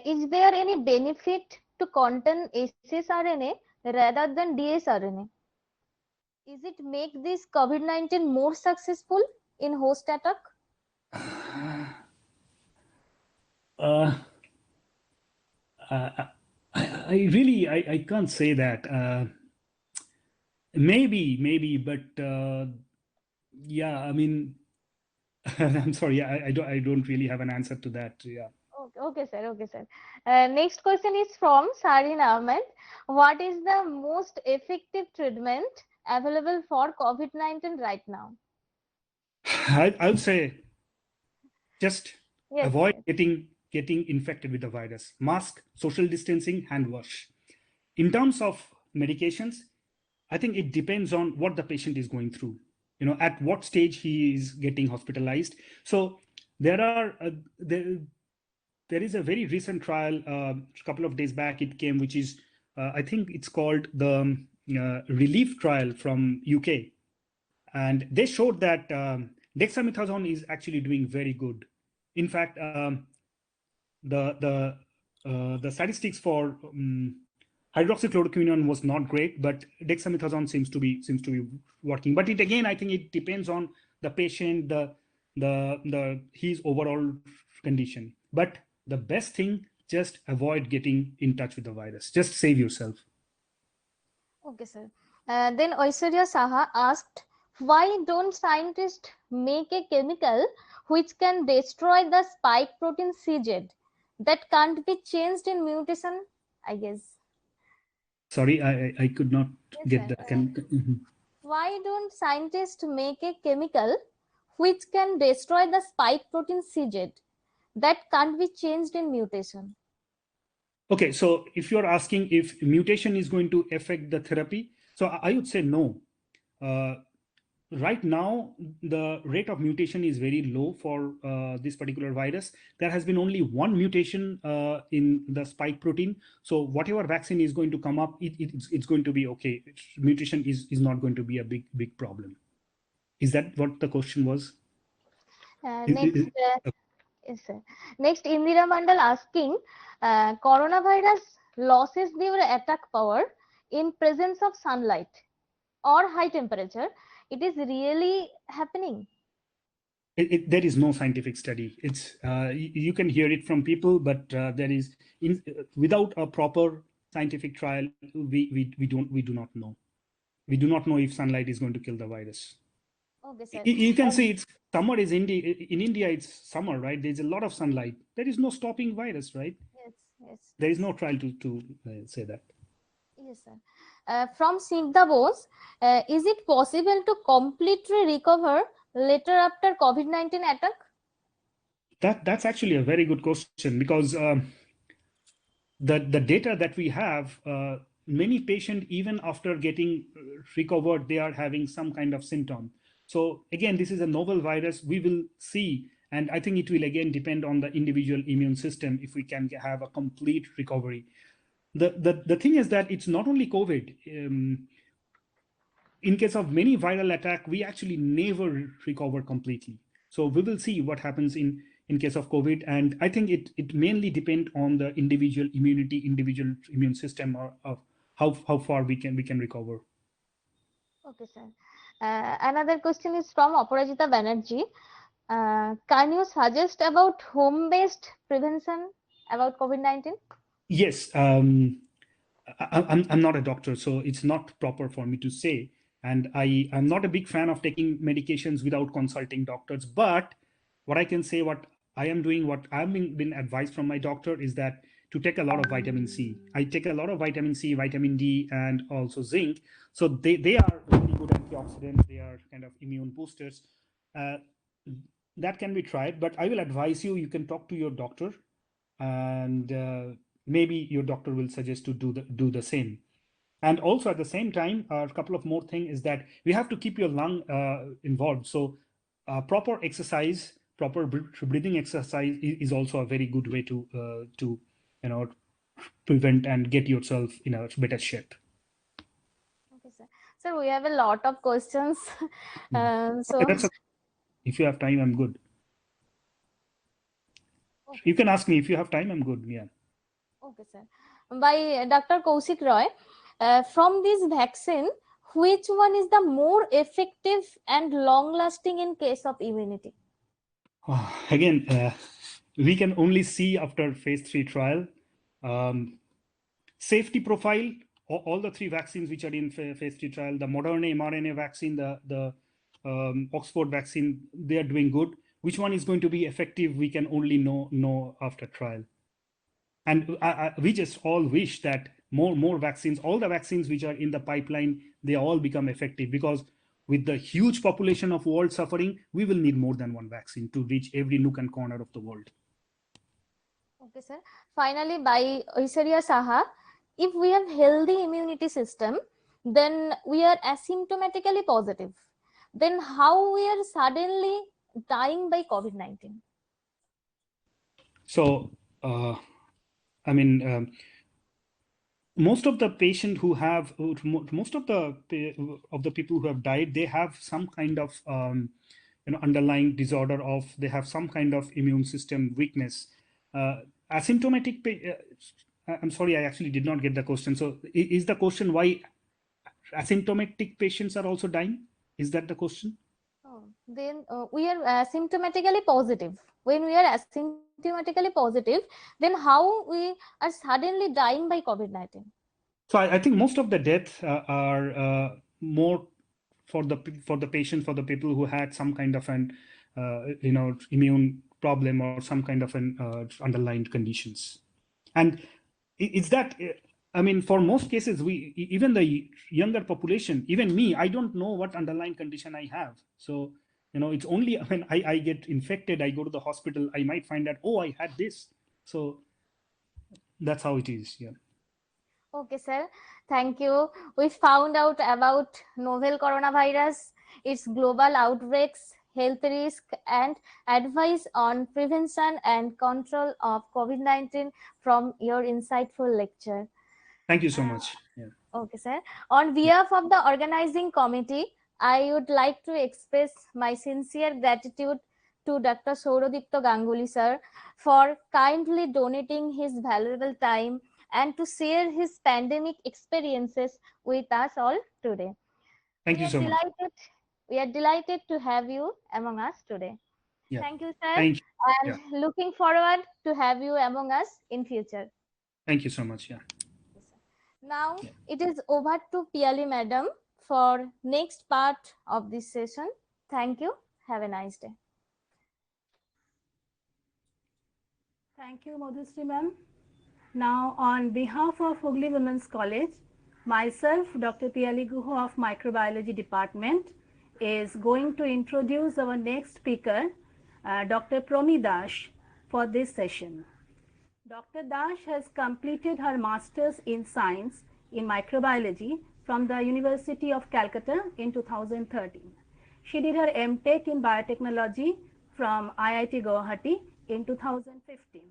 Is there any benefit to contain ssRNA rather than dsRNA? Is it make this COVID-19 more successful in host attack? I can't say that. Maybe, but yeah, I mean, I'm sorry, I don't really have an answer to that. Yeah. Okay, sir. Okay, sir. Next question is from Sarin Ahmed. What is the most effective treatment available for COVID-19 right now? I would say just Yes, avoid yes. getting infected with the virus. Mask, social distancing, hand wash. In terms of medications, I think it depends on what the patient is going through. At what stage he is getting hospitalized. So there are there is a very recent trial a couple of days back it came, which is I think it's called the Relief trial from UK, and they showed that dexamethasone is actually doing very good. In fact, the statistics for hydroxychloroquine was not great, but dexamethasone seems to be working. But I think it depends on the patient, his overall condition. But the best thing, just avoid getting in touch with the virus. Just save yourself. Okay, sir. Then Aishwarya Saha asked, why don't scientists make a chemical which can destroy the spike protein CZ that can't be changed in mutation? I guess. Sorry, I could not Yes, get sir. that. Mhm. Why don't scientists make a chemical which can destroy the spike protein CZ that can't be changed in mutation? Okay, so if you're asking if mutation is going to affect the therapy, so I would say no. Uh, right now, the rate of mutation is very low for this particular virus. There has been only one mutation in the spike protein. So whatever vaccine is going to come up, it's going to be okay. Mutation is not going to be a big problem. Is that what the question was? Next, yes, sir. Next, Indira Mandal asking, coronavirus losses their attack power in presence of sunlight or high temperature. It is really happening. There is no scientific study. It's you can hear it from people, but there is without a proper scientific trial, we do not know. We do not know if sunlight is going to kill the virus. Okay, sir. You can see it's summer is in India. It's summer, right? There's a lot of sunlight. There is no stopping virus, right? Yes, yes, There is no trial to say that. yes, sir. From Snigdha Bose, is it possible to completely recover later after COVID-19 attack? That's actually a very good question because the data that we have, many patients even after getting recovered, they are having some kind of symptom. So again, this is a novel virus. We will see, and I think it will again depend on the individual immune system if we can have a complete recovery. The thing is that it's not only COVID. In case of many viral attack, we actually never recover completely. So we will see what happens in case of COVID. And I think it mainly depend on the individual immunity, individual immune system, or of how far we can recover. Okay, sir. Another question is from Aparajita Banerjee. Can you suggest about home-based prevention about COVID-19? Yes, I'm not a doctor, so it's not proper for me to say. And I'm not a big fan of taking medications without consulting doctors. But what I can say, what I am doing, what I've been advised from my doctor is that to take a lot of vitamin C. I take a lot of vitamin C, vitamin D, and also zinc. So they are really good antioxidants. They are kind of immune boosters. Uh, that can be tried, but I will advise you can talk to your doctor, and maybe your doctor will suggest to do the same. And also at the same time, a couple of more things is that we have to keep your lung involved. So proper exercise, proper breathing exercise is also a very good way to prevent and get yourself in a better shape. Okay, sir. Sir, we have a lot of questions. Okay, if you have time, I'm good. Okay, You can sir. ask me if you have time. I'm good. Yeah. Okay, sir. By Dr. Kaushik Roy, from this vaccine, which one is the more effective and long-lasting in case of immunity? Again, we can only see after phase 3 trial. Safety profile, all the three vaccines which are in phase 3 trial, the Moderna mRNA vaccine, the Oxford vaccine, they are doing good. Which one is going to be effective, we can only know after trial. And we just all wish that more vaccines, all the vaccines which are in the pipeline, they all become effective, because with the huge population of world suffering, we will need more than one vaccine to reach every nook and corner of the world. Okay, sir. Finally, by Aishwarya Saha, if we have healthy immunity system, then we are asymptomatically positive. Then how we are suddenly dying by COVID-19? So, I mean, most of the patient who have, most of the people who have died, they have some kind of underlying disorder of, they have some kind of immune system weakness. Asymptomatic. I'm sorry, I actually did not get the question. So, is the question why asymptomatic patients are also dying? Is that the question? Oh, then we are asymptomatically positive. When we are asymptomatically positive, then how we are suddenly dying by COVID-19? So I think most of the deaths are more for the patient, for the people who had some kind of an immune problem or some kind of an underlying conditions. And is that I mean, for most cases, even the younger population, even me, I don't know what underlying condition I have. So it's only when I get infected, I go to the hospital, I might find out, oh, I had this. So that's how it is. Yeah. Okay, sir. Thank you. We found out about novel coronavirus, its global outbreaks, health risk, and advice on prevention and control of COVID-19 from your insightful lecture. Thank you so much. Yeah. Okay, sir. On behalf of the organizing committee, I would like to express my sincere gratitude to Dr. Saurodipto Ganguly, sir, for kindly donating his valuable time and to share his pandemic experiences with us all today. Thank you so much. We are delighted to have you among us today. Yeah. Thank you, sir. Thank you. And looking forward to have you among us in future. Thank you so much. Yeah. Now it is over to Piali madam for next part of this session. Thank you. Have a nice day. Thank you, Madhusri ma'am. Now, on behalf of Hooghly Women's College, myself, Dr. Piali Guho of Microbiology Department, is going to introduce our next speaker, Dr. Promi Dash, for this session. Dr. Dash has completed her Master's in Science in Microbiology from the University of Calcutta in 2013. She did her MTech in Biotechnology from IIT Guwahati in 2015.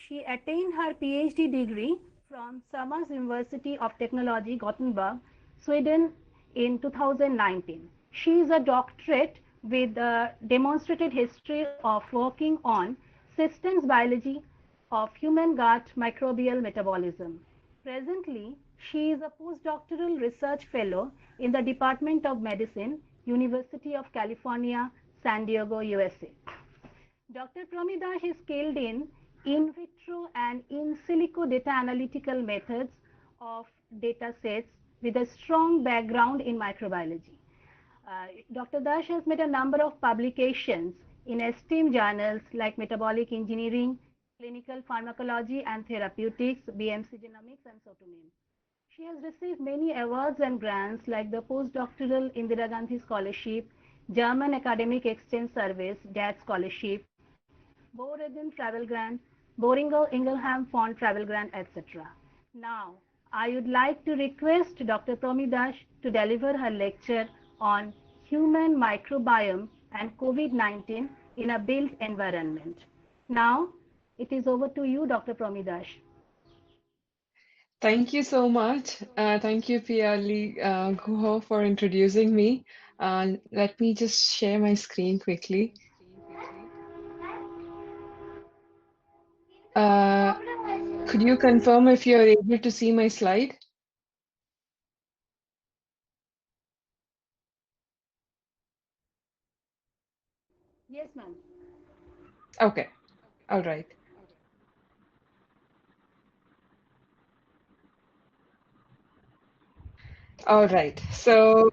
She attained her PhD degree from Summers University of Technology, Gothenburg, Sweden in 2019. She is a doctorate with a demonstrated history of working on systems biology of human gut microbial metabolism. Presently, she is a postdoctoral research fellow in the Department of Medicine, University of California, San Diego, USA. Dr. Promi Dash is skilled in vitro and in silico data analytical methods of data sets with a strong background in microbiology. Dr. Dash has made a number of publications in esteemed journals like Metabolic Engineering, Clinical Pharmacology and Therapeutics, BMC Genomics, and so to name. She has received many awards and grants like the Postdoctoral Indira Gandhi Scholarship, German Academic Exchange Service, DAT Scholarship, Boehringer Travel Grant, Boehringer Ingelheim Fund Travel Grant, etc. Now, I would like to request Dr. Promi Dash to deliver her lecture on human microbiome and COVID-19 in a built environment. Now, it is over to you, Dr. Promi Dash. Thank you so much. Thank you, Piali Guho, for introducing me. Let me just share my screen quickly. Could you confirm if you're able to see my slide? Yes, ma'am. Okay. All right. All right. So,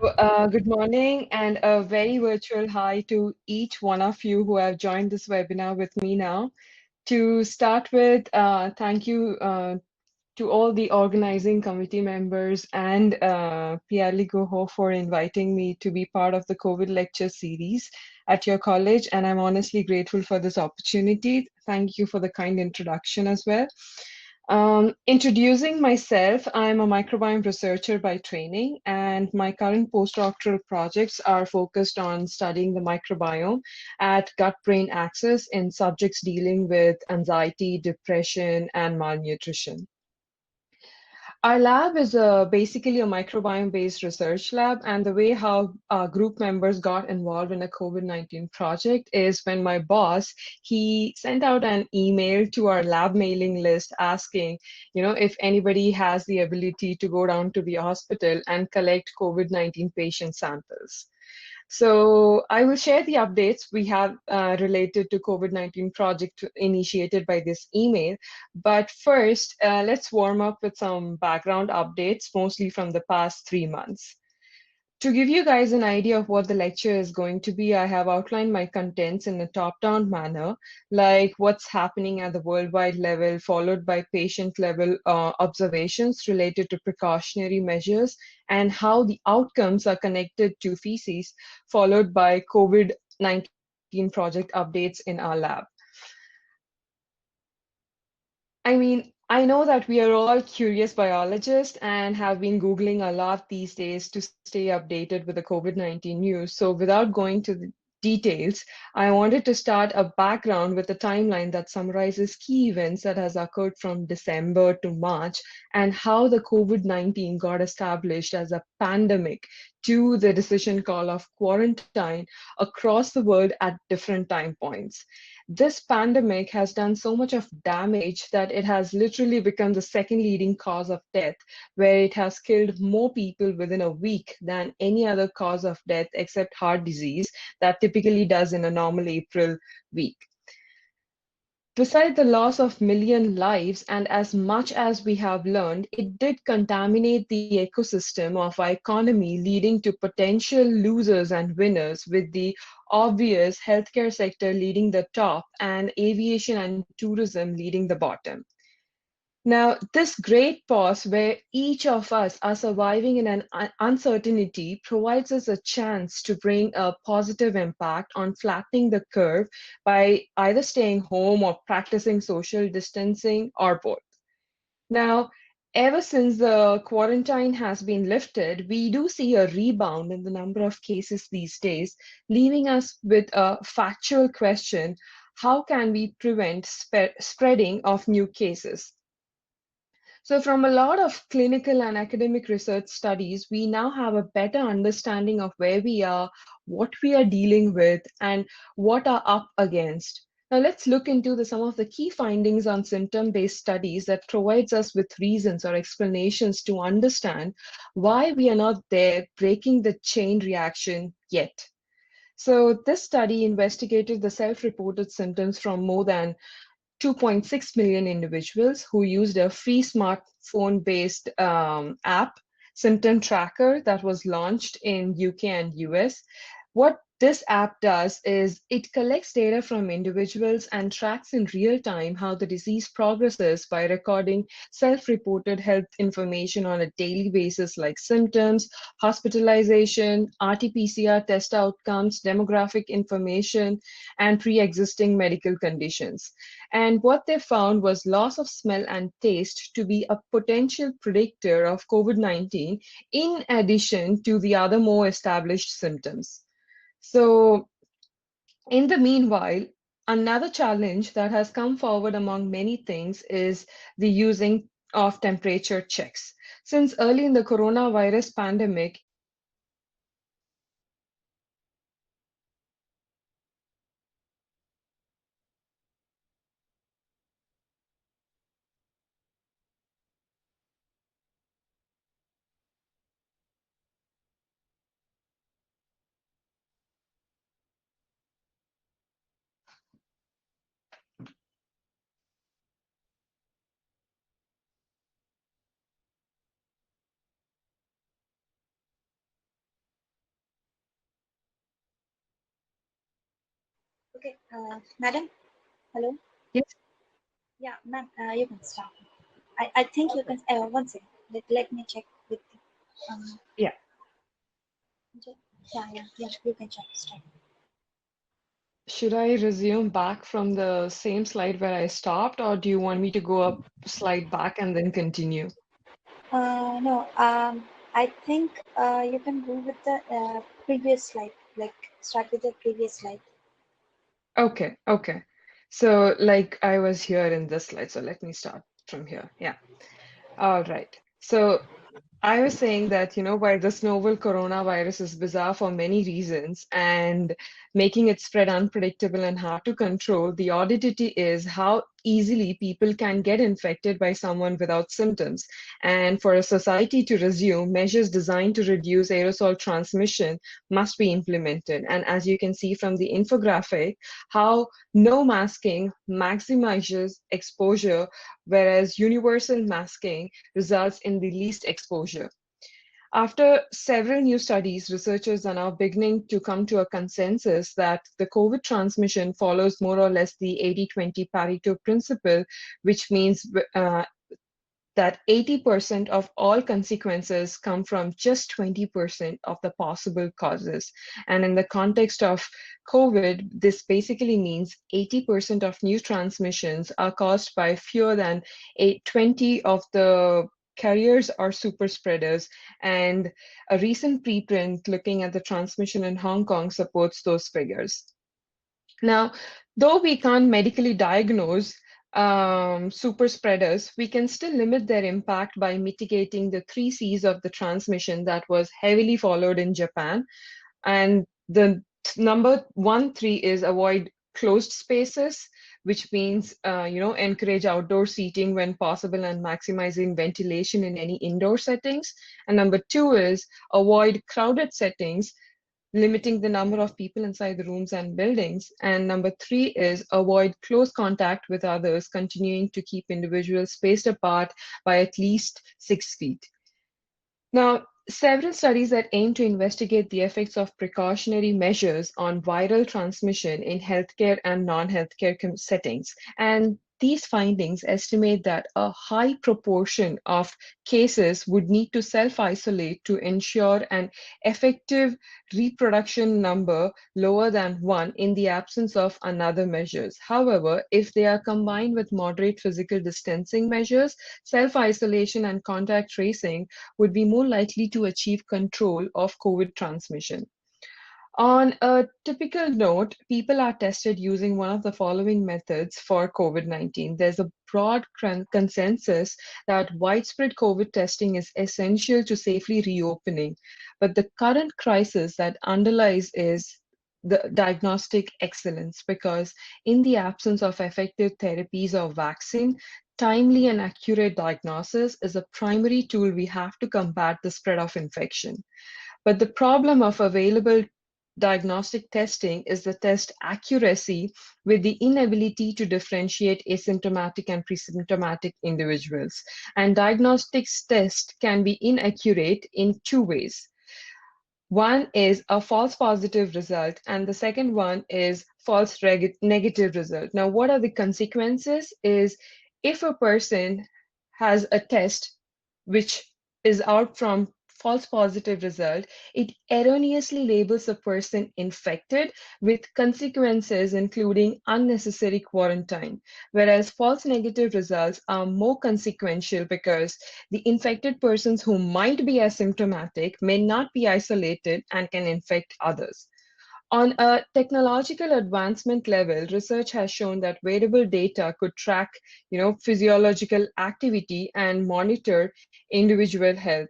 good morning and a very virtual hi to each one of you who have joined this webinar with me now. To start with, thank you to all the organizing committee members and Piali Guho for inviting me to be part of the COVID lecture series at your college. And I'm honestly grateful for this opportunity. Thank you for the kind introduction as well. Introducing myself, I'm a microbiome researcher by training, and my current postdoctoral projects are focused on studying the microbiome at gut-brain axis in subjects dealing with anxiety, depression, and malnutrition. Our lab is basically a microbiome-based research lab, and the way how group members got involved in a COVID-19 project is when my boss, he sent out an email to our lab mailing list asking, if anybody has the ability to go down to the hospital and collect COVID-19 patient samples. So I will share the updates we have related to COVID-19 project initiated by this email. But first, let's warm up with some background updates, mostly from the past 3 months. To give you guys an idea of what the lecture is going to be, I have outlined my contents in a top-down manner, like what's happening at the worldwide level, followed by patient-level observations related to precautionary measures, and how the outcomes are connected to feces, followed by COVID-19 project updates in our lab. I mean, I know that we are all curious biologists and have been Googling a lot these days to stay updated with the COVID-19 news. So without going to the details, I wanted to start a background with a timeline that summarizes key events that has occurred from December to March and how the COVID-19 got established as a pandemic to the decision call of quarantine across the world at different time points. This pandemic has done so much of damage that it has literally become the second leading cause of death, where it has killed more people within a week than any other cause of death except heart disease that typically does in a normal April week. Besides the loss of million lives, and as much as we have learned, it did contaminate the ecosystem of our economy, leading to potential losers and winners, with the obvious healthcare sector leading the top and aviation and tourism leading the bottom. Now, this great pause where each of us are surviving in an uncertainty provides us a chance to bring a positive impact on flattening the curve by either staying home or practicing social distancing or both. Now, ever since the quarantine has been lifted, we do see a rebound in the number of cases these days, leaving us with a factual question: how can we prevent spreading of new cases? So, from a lot of clinical and academic research studies, we now have a better understanding of where we are, what we are dealing with, and what are up against. Now, let's look into some of the key findings on symptom-based studies that provides us with reasons or explanations to understand why we are not there breaking the chain reaction yet. So, this study investigated the self-reported symptoms from more than 2.6 million individuals who used a free smartphone-based app, Symptom Tracker, that was launched in UK and US. What this app does is it collects data from individuals and tracks in real time how the disease progresses by recording self-reported health information on a daily basis, like symptoms, hospitalization, RT-PCR test outcomes, demographic information, and pre-existing medical conditions. And what they found was loss of smell and taste to be a potential predictor of COVID-19, in addition to the other more established symptoms. So, in the meanwhile, another challenge that has come forward among many things is the using of temperature checks. Since early in the coronavirus pandemic, Okay, madam. Hello. yes, Yeah, ma'am. You can start. I think you can. One second. Let me check with. Um, yeah. yeah. You can check. Start. Should I resume back from the same slide where I stopped, or do you want me to go up slide back and then continue? No. I think you can go with the previous slide. Like start with the previous slide. Okay, okay. So like I was here in this slide, so let me start from here. Yeah. All right. So I was saying that, while this novel coronavirus is bizarre for many reasons, and making it spread unpredictable and hard to control, the oddity is how easily people can get infected by someone without symptoms. And for a society to resume, measures designed to reduce aerosol transmission must be implemented. And as you can see from the infographic, how no masking maximizes exposure, whereas universal masking results in the least exposure. After several new studies, researchers are now beginning to come to a consensus that the COVID transmission follows more or less the 80-20 Pareto principle, which means that 80% of all consequences come from just 20% of the possible causes. And in the context of COVID, this basically means 80% of new transmissions are caused by fewer than 20 of the carriers or super spreaders. And a recent preprint looking at the transmission in Hong Kong supports those figures. Now, though we can't medically diagnose super spreaders, we can still limit their impact by mitigating the 3 C's of the transmission that was heavily followed in Japan. And the number 1-3 is avoid closed spaces, which means encourage outdoor seating when possible and maximizing ventilation in any indoor settings. And number 2 is avoid crowded settings, limiting the number of people inside the rooms and buildings. And number 3 is avoid close contact with others, continuing to keep individuals spaced apart by at least 6 feet. Now, several studies that aim to investigate the effects of precautionary measures on viral transmission in healthcare and non-healthcare settings. And these findings estimate that a high proportion of cases would need to self-isolate to ensure an effective reproduction number lower than 1 in the absence of another measures. However, if they are combined with moderate physical distancing measures, self-isolation and contact tracing would be more likely to achieve control of COVID transmission. On a typical note, people are tested using one of the following methods for COVID-19. There's a broad consensus that widespread COVID testing is essential to safely reopening. But the current crisis that underlies is the diagnostic excellence, because in the absence of effective therapies or vaccine, timely and accurate diagnosis is a primary tool we have to combat the spread of infection. But the problem of available diagnostic testing is the test accuracy, with the inability to differentiate asymptomatic and presymptomatic individuals. And diagnostics test can be inaccurate in 2 ways. One is a false positive result, and the second one is false negative result. Now, what are the consequences? Is if a person has a test which is out from false positive result, it erroneously labels a person infected, with consequences including unnecessary quarantine, whereas false negative results are more consequential because the infected persons who might be asymptomatic may not be isolated and can infect others. On a technological advancement level, research has shown that wearable data could track, physiological activity and monitor individual health.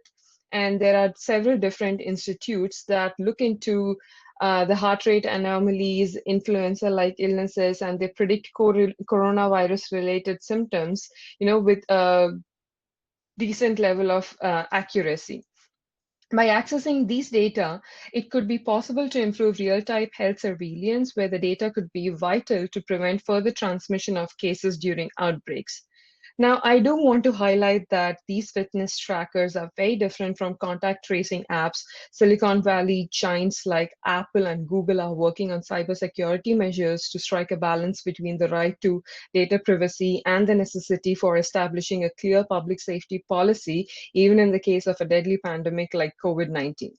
And there are several different institutes that look into the heart rate anomalies, influenza-like illnesses, and they predict coronavirus-related symptoms, with a decent level of accuracy. By accessing these data, it could be possible to improve real-time health surveillance, where the data could be vital to prevent further transmission of cases during outbreaks. Now, I do want to highlight that these fitness trackers are very different from contact tracing apps. Silicon Valley giants like Apple and Google are working on cybersecurity measures to strike a balance between the right to data privacy and the necessity for establishing a clear public safety policy, even in the case of a deadly pandemic like COVID-19.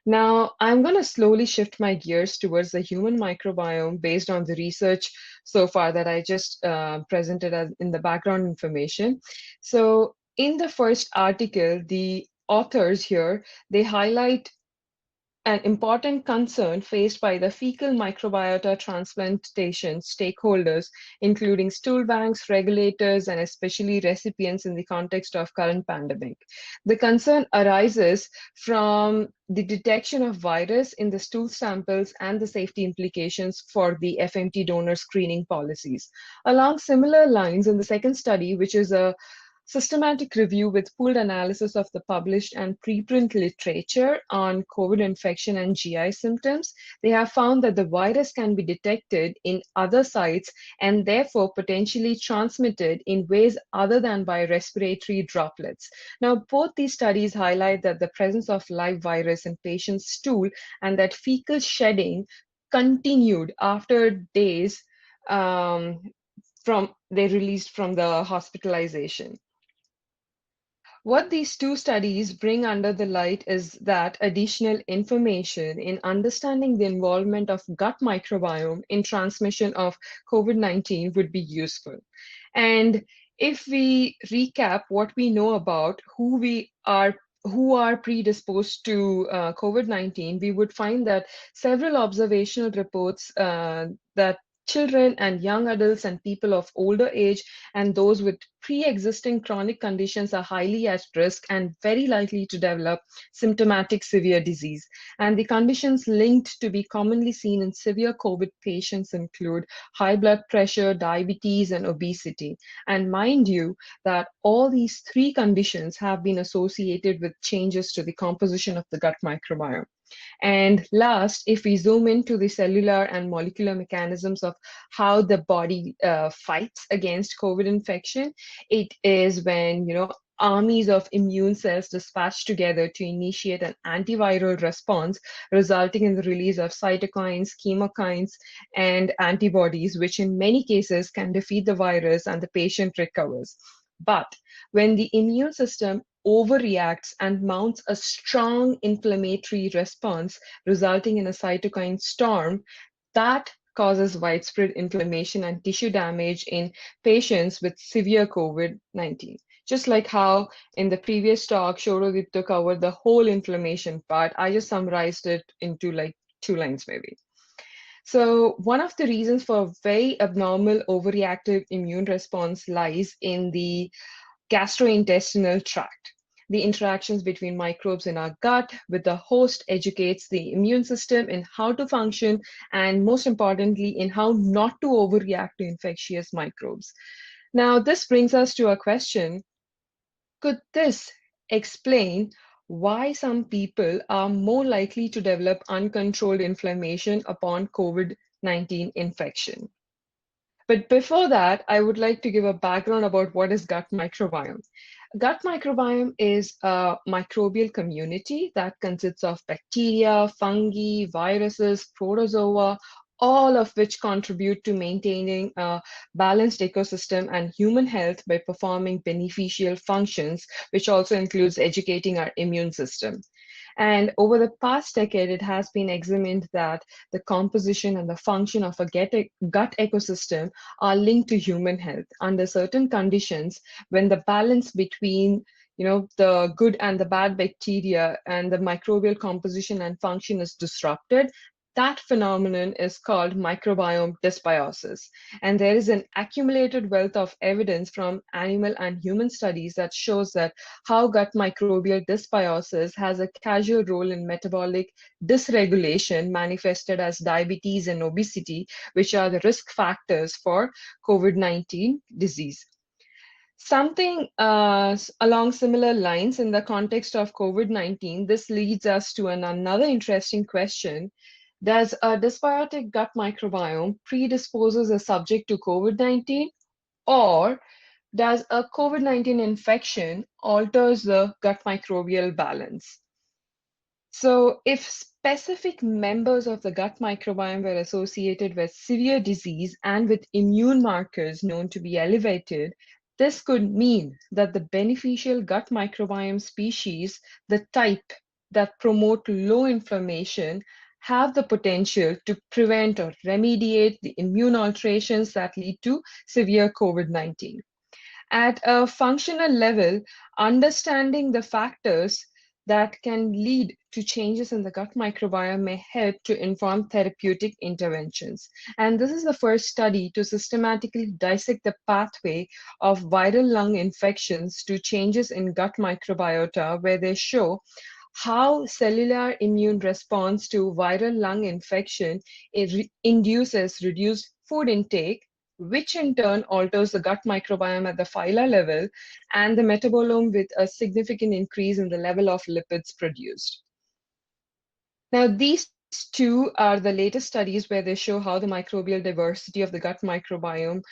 Now, I'm going to slowly shift my gears towards the human microbiome based on the research so far that I just presented in the background information. So in the first article, the authors here, they highlight an important concern faced by the fecal microbiota transplantation stakeholders, including stool banks, regulators, and especially recipients in the context of current pandemic. The concern arises from the detection of virus in the stool samples and the safety implications for the FMT donor screening policies. Along similar lines, in the second study, which is a systematic review with pooled analysis of the published and preprint literature on COVID infection and GI symptoms, they have found that the virus can be detected in other sites and therefore potentially transmitted in ways other than by respiratory droplets. Now, both these studies highlight that the presence of live virus in patients' stool and that fecal shedding continued after days from they released from the hospitalization. What these two studies bring under the light is that additional information in understanding the involvement of gut microbiome in transmission of COVID-19 would be useful. And if we recap what we know about who are predisposed to COVID-19, we would find that several observational reports that children and young adults and people of older age and those with pre-existing chronic conditions are highly at risk and very likely to develop symptomatic severe disease. And the conditions linked to be commonly seen in severe COVID patients include high blood pressure, diabetes, and obesity. And mind you, that all these three conditions have been associated with changes to the composition of the gut microbiome. And last, if we zoom into the cellular and molecular mechanisms of how the body fights against COVID infection, it is when, armies of immune cells dispatch together to initiate an antiviral response, resulting in the release of cytokines, chemokines, and antibodies, which in many cases can defeat the virus and the patient recovers. But when the immune system overreacts and mounts a strong inflammatory response, resulting in a cytokine storm, that causes widespread inflammation and tissue damage in patients with severe COVID-19. Just like how in the previous talk, Shorodipto covered the whole inflammation part, I just summarized it into like 2 lines maybe. So one of the reasons for very abnormal overreactive immune response lies in the gastrointestinal tract. The interactions between microbes in our gut with the host educates the immune system in how to function and most importantly in how not to overreact to infectious microbes. Now this brings us to a question: could this explain why some people are more likely to develop uncontrolled inflammation upon COVID-19 infection? But before that, I would like to give a background about what is gut microbiome. Gut microbiome is a microbial community that consists of bacteria, fungi, viruses, protozoa, all of which contribute to maintaining a balanced ecosystem and human health by performing beneficial functions, which also includes educating our immune system. And over the past decade, it has been examined that the composition and the function of a gut ecosystem are linked to human health. Under certain conditions, when the balance between the good and the bad bacteria and the microbial composition and function is disrupted, that phenomenon is called microbiome dysbiosis. And there is an accumulated wealth of evidence from animal and human studies that shows that how gut microbial dysbiosis has a causal role in metabolic dysregulation manifested as diabetes and obesity, which are the risk factors for COVID-19 disease. Something along similar lines in the context of COVID-19, this leads us to another interesting question. Does a dysbiotic gut microbiome predisposes a subject to COVID-19, or does a COVID-19 infection alters the gut microbial balance? So if specific members of the gut microbiome were associated with severe disease and with immune markers known to be elevated, this could mean that the beneficial gut microbiome species, the type that promote low inflammation, have the potential to prevent or remediate the immune alterations that lead to severe COVID-19. At a functional level, understanding the factors that can lead to changes in the gut microbiome may help to inform therapeutic interventions. And this is the first study to systematically dissect the pathway of viral lung infections to changes in gut microbiota, where they show how cellular immune response to viral lung infection induces reduced food intake, which in turn alters the gut microbiome at the phyla level and the metabolome with a significant increase in the level of lipids produced. Now, these two are the latest studies where they show how the microbial diversity of the gut microbiome,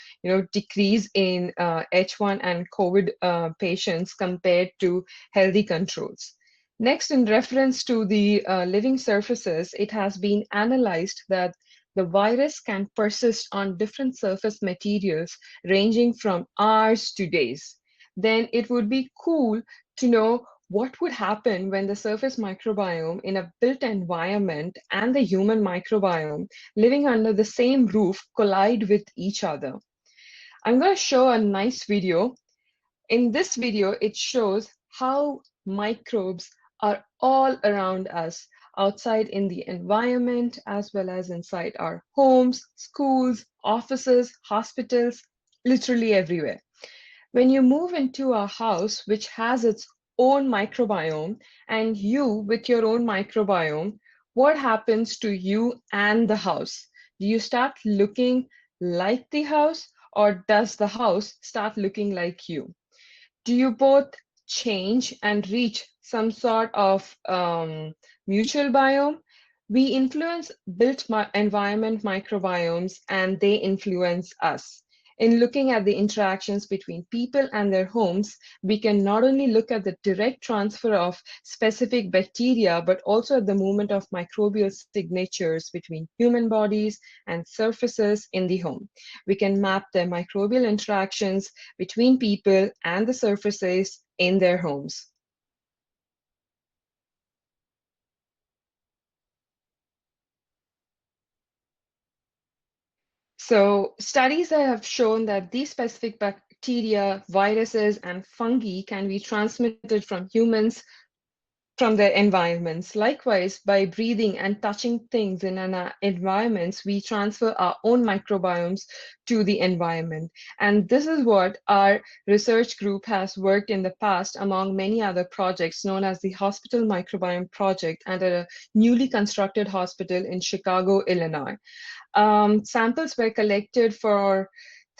decrease in H1 and COVID patients compared to healthy controls. Next, in reference to the living surfaces, it has been analyzed that the virus can persist on different surface materials ranging from hours to days. Then it would be cool to know what would happen when the surface microbiome in a built environment and the human microbiome living under the same roof collide with each other. I'm going to show a nice video. In this video, it shows how microbes are all around us, outside in the environment, as well as inside our homes, schools, offices, hospitals, literally everywhere. When you move into a house which has its own microbiome and you with your own microbiome, what happens to you and the house? Do you start looking like the house, or does the house start looking like you? Do you both change and reach some sort of mutual biome? We influence built environment microbiomes and they influence us. In looking at the interactions between people and their homes, we can not only look at the direct transfer of specific bacteria, but also at the movement of microbial signatures between human bodies and surfaces in the home. We can map the microbial interactions between people and the surfaces in their homes. So studies that have shown that these specific bacteria, viruses, and fungi can be transmitted from humans from their environments. Likewise, by breathing and touching things in an environments, we transfer our own microbiomes to the environment. And this is what our research group has worked in the past among many other projects known as the Hospital Microbiome Project at a newly constructed hospital in Chicago, Illinois. Samples were collected for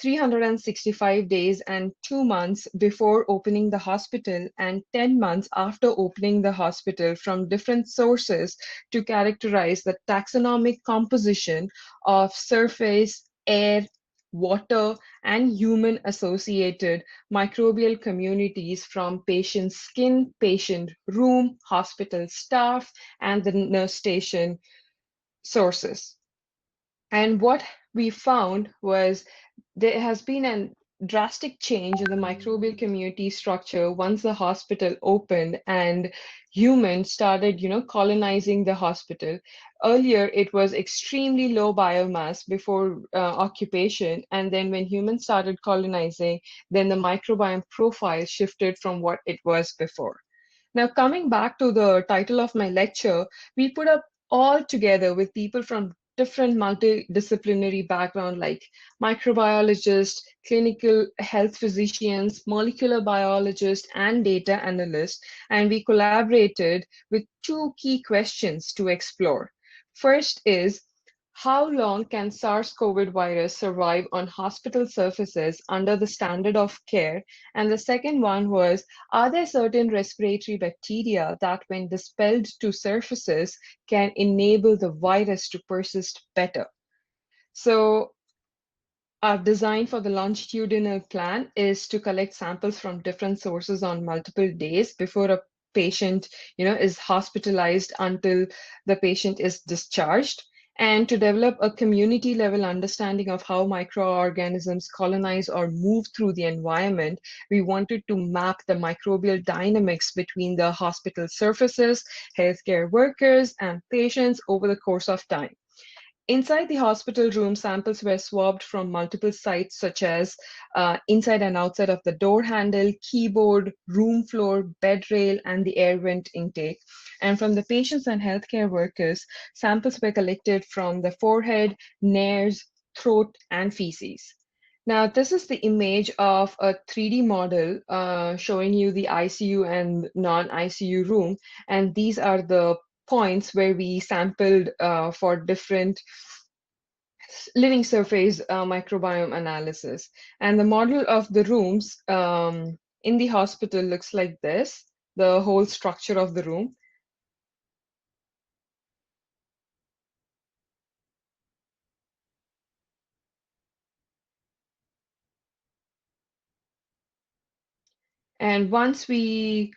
365 days and 2 months before opening the hospital and 10 months after opening the hospital from different sources to characterize the taxonomic composition of surface, air, water, and human-associated microbial communities from patient skin, patient room, hospital staff, and the nurse station sources. And what we found was there has been a drastic change in the microbial community structure once the hospital opened and humans started, colonizing the hospital. Earlier, it was extremely low biomass before occupation. And then when humans started colonizing, then the microbiome profile shifted from what it was before. Now, coming back to the title of my lecture, we put up all together with people from different multidisciplinary background like microbiologists, clinical health physicians, molecular biologists, and data analysts, and we collaborated with two key questions to explore. First is, how long can SARS-CoV virus survive on hospital surfaces under the standard of care? And the second one was, are there certain respiratory bacteria that when dispelled to surfaces can enable the virus to persist better? So our design for the longitudinal plan is to collect samples from different sources on multiple days before a patient, is hospitalized until the patient is discharged, and to develop a community level understanding of how microorganisms colonize or move through the environment. We wanted to map the microbial dynamics between the hospital surfaces, healthcare workers, and patients over the course of time. Inside the hospital room, samples were swabbed from multiple sites, such as inside and outside of the door handle, keyboard, room floor, bed rail, and the air vent intake. And from the patients and healthcare workers, samples were collected from the forehead, nares, throat, and feces. Now, this is the image of a 3D model showing you the ICU and non-ICU room. And these are the points where we sampled for different living surface microbiome analysis. And the model of the rooms in the hospital looks like this, the whole structure of the room. And once we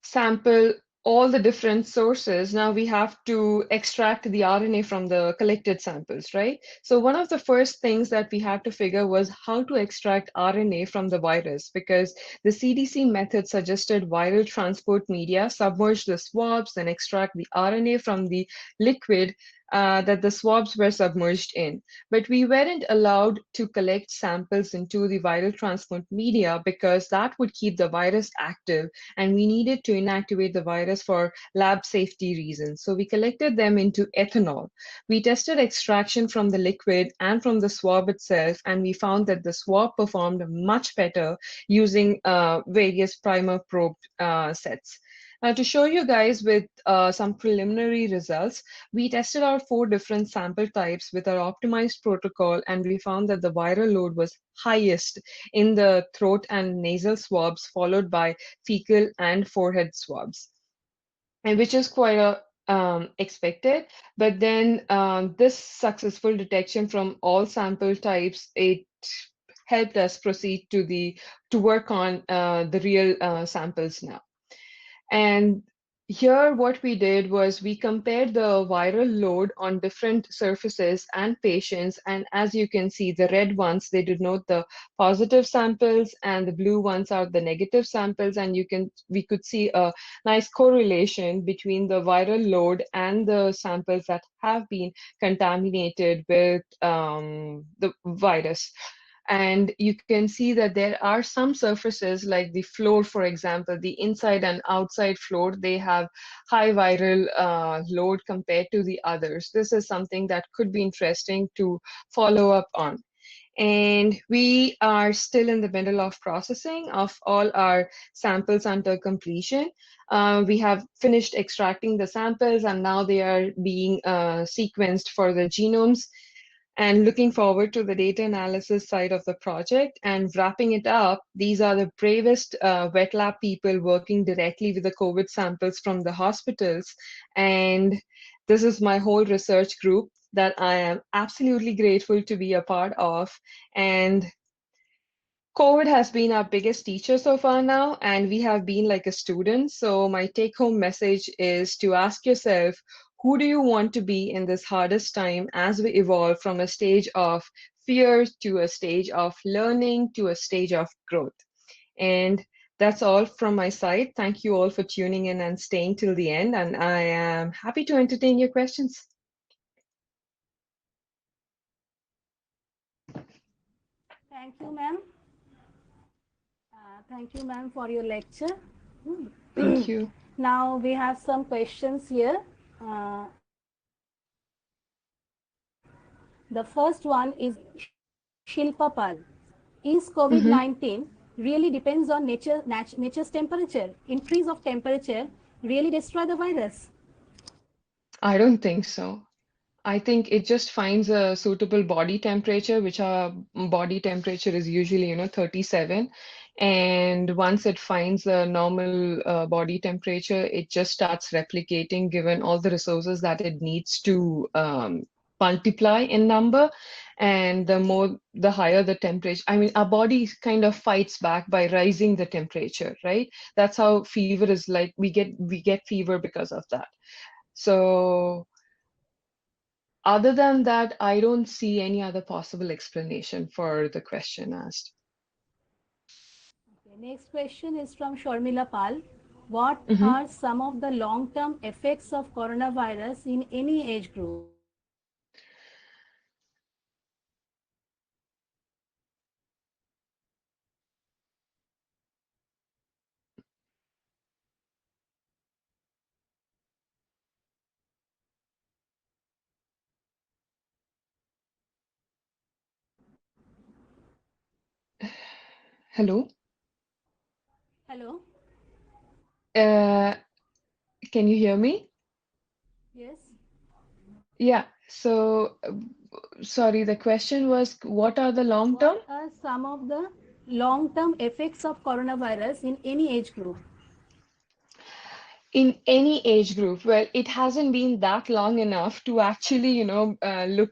sample all the different sources, now we have to extract the RNA from the collected samples, right? So one of the first things that we had to figure was how to extract RNA from the virus, because the CDC method suggested viral transport media submerge the swabs and extract the RNA from the liquid that the swabs were submerged in. But we weren't allowed to collect samples into the viral transport media because that would keep the virus active, and we needed to inactivate the virus for lab safety reasons. So we collected them into ethanol. We tested extraction from the liquid and from the swab itself, and we found that the swab performed much better using various primer probe sets. Now, to show you guys with some preliminary results, we tested out 4 different sample types with our optimized protocol, and we found that the viral load was highest in the throat and nasal swabs, followed by fecal and forehead swabs, and which is quite expected. But then this successful detection from all sample types, it helped us proceed to work on the real samples now. And here, what we did was we compared the viral load on different surfaces and patients. And as you can see, the red ones, they denote the positive samples, and the blue ones are the negative samples. And we could see a nice correlation between the viral load and the samples that have been contaminated with the virus. And you can see that there are some surfaces like the floor, for example, the inside and outside floor, they have high viral load compared to the others. This is something that could be interesting to follow up on. And we are still in the middle of processing of all our samples until completion. We have finished extracting the samples, and now they are being sequenced for the genomes, and looking forward to the data analysis side of the project. And wrapping it up, these are the bravest wet lab people working directly with the COVID samples from the hospitals. And this is my whole research group that I am absolutely grateful to be a part of. And COVID has been our biggest teacher so far now, and we have been like a student. So my take-home message is to ask yourself, who do you want to be in this hardest time as we evolve from a stage of fear to a stage of learning to a stage of growth? And that's all from my side. Thank you all for tuning in and staying till the end, and I am happy to entertain your questions. Thank you, ma'am. Thank you, ma'am, for your lecture. Thank you. Now we have some questions here. The first one is Shilpa Pal. Is Mhm. COVID-19 really depends on nature's temperature? Increase of temperature really destroy the virus? I don't think so. I think it just finds a suitable body temperature, which our body temperature is usually, 37. And once it finds a normal body temperature, it just starts replicating given all the resources that it needs to multiply in number. And the higher the temperature, I mean, our body kind of fights back by rising the temperature, right? That's how fever is like, we get fever because of that. So other than that, I don't see any other possible explanation for the question asked. Okay, next question is from Sharmila Pal. What Mhm. are some of the long-term effects of coronavirus in any age group? Hello. Hello. Uh, can you hear me? Yes. Yeah. So, sorry, the question was, what are the long term? What are some of the long-term effects of coronavirus in any age group? In any age group? Well, it hasn't been that long enough to actually, look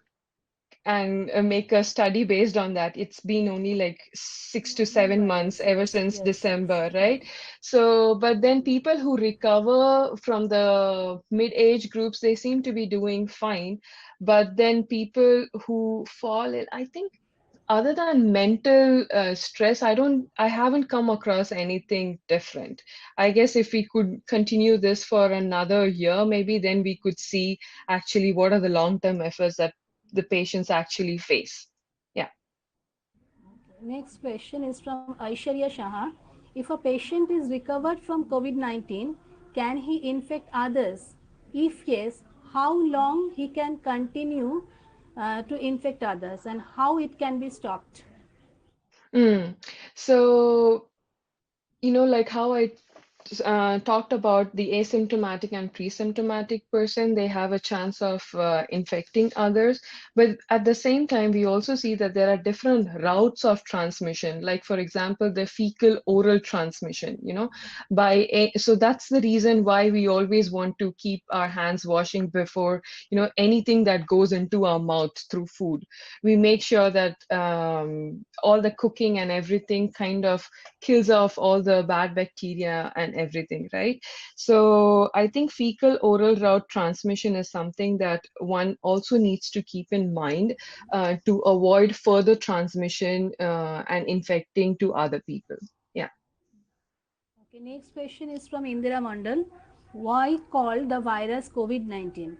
and make a study based on that. It's been only like 6 to 7 months Virus, ever yes, since yes, yes. December, right? So, but then people who recover from the mid-age groups, they seem to be doing fine. But then people who fall ill, I think other than mental stress, I haven't come across anything different. I guess if we could continue this for another year, maybe then we could see actually what are the long-term efforts that the patients actually face. Yeah. Next question is from Aishwarya Shaha. If a patient is recovered from COVID-19, can he infect others? If yes, how long he can continue to infect others and how it can be stopped? Mm. So, like how I talked about the asymptomatic and pre-symptomatic person, they have a chance of infecting others. But at the same time, we also see that there are different routes of transmission, like, for example, the fecal oral transmission, so that's the reason why we always want to keep our hands washing before, anything that goes into our mouth through food. We make sure that all the cooking and everything kind of kills off all the bad bacteria and everything, right? So I think fecal oral route transmission is something that one also needs to keep in mind to avoid further transmission and infecting to other people. Yeah, Okay, next question is from Indira Mandal. Why called the virus COVID-19?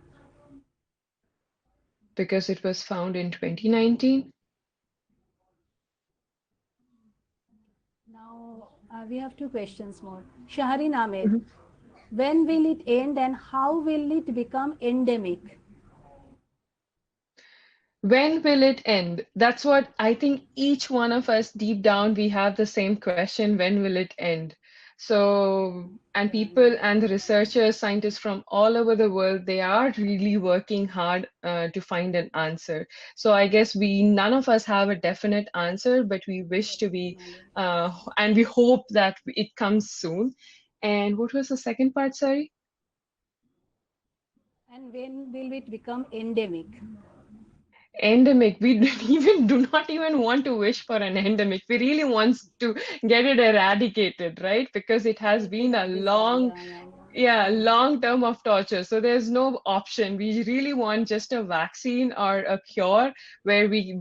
because it was found in 2019. Now we have two questions more. Shaharin Ahmed, Mhm. when will it end and how will it become endemic? When will it end? That's what I think each one of us deep down, we have the same question, when will it end? So, and people and the researchers, scientists from all over the world, they are really working hard to find an answer. So I guess none of us have a definite answer, but we wish to be, and we hope that it comes soon. And what was the second part, sorry? And when will it become endemic? Endemic, we even do not even want to wish for an endemic. We really want to get it eradicated, right? Because it has been a It is, long, yeah, long term of torture. So there's no option. We really want just a vaccine or a cure where we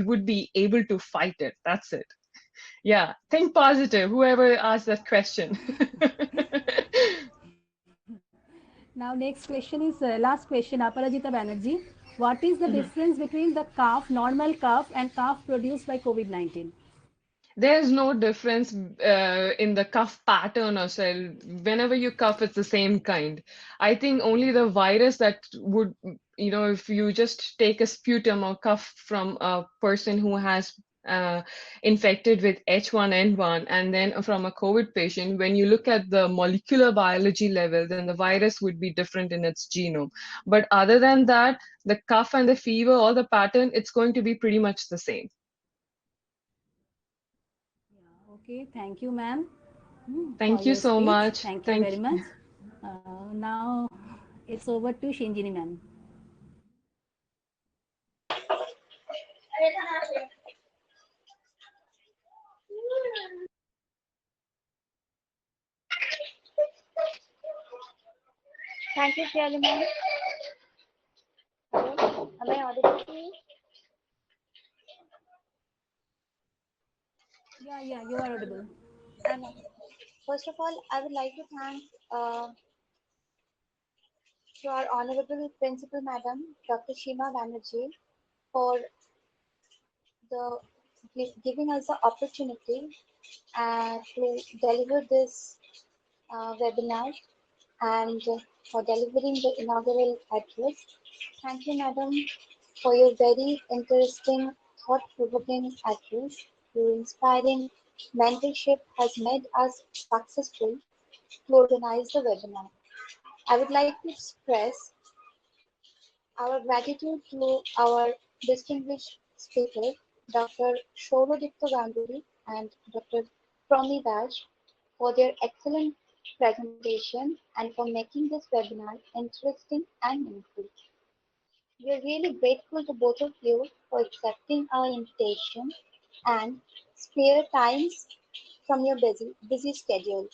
would be able to fight it. That's it. Yeah, think positive, whoever asked that question. Now next question is last question, Aparajita Banerjee. What is the difference between the cough, normal cough and cough produced by COVID-19? There's no difference in the cough pattern or cell. Whenever you cough, it's the same kind. I think only the virus that would, if you just take a sputum or cough from a person who has infected with H1N1 and then from a COVID patient, when you look at the molecular biology level, then the virus would be different in its genome. But other than that, the cough and the fever, all the pattern, it's going to be pretty much the same. Okay, thank you, ma'am, for Thank you your so speech. much. Thank you Thank very much. Now it's over to Shinjini, ma'am. Thank you, Shirley ma'am. Hello, am I audible to you? Yeah, you are audible. First of all, I would like to thank to our Honorable Principal Madam, Dr. Shima Banerjee, for the giving us the opportunity to deliver this webinar and for delivering the inaugural address. Thank you, Madam, for your very interesting, thought-provoking address. Your inspiring mentorship has made us successful to organize the webinar. I would like to express our gratitude to our distinguished speakers, Dr. Shorodipto Ganguly and Dr. Promi Raj, for their excellent presentation and for making this webinar interesting and meaningful. We are really grateful to both of you for accepting our invitation and spare times from your busy schedule.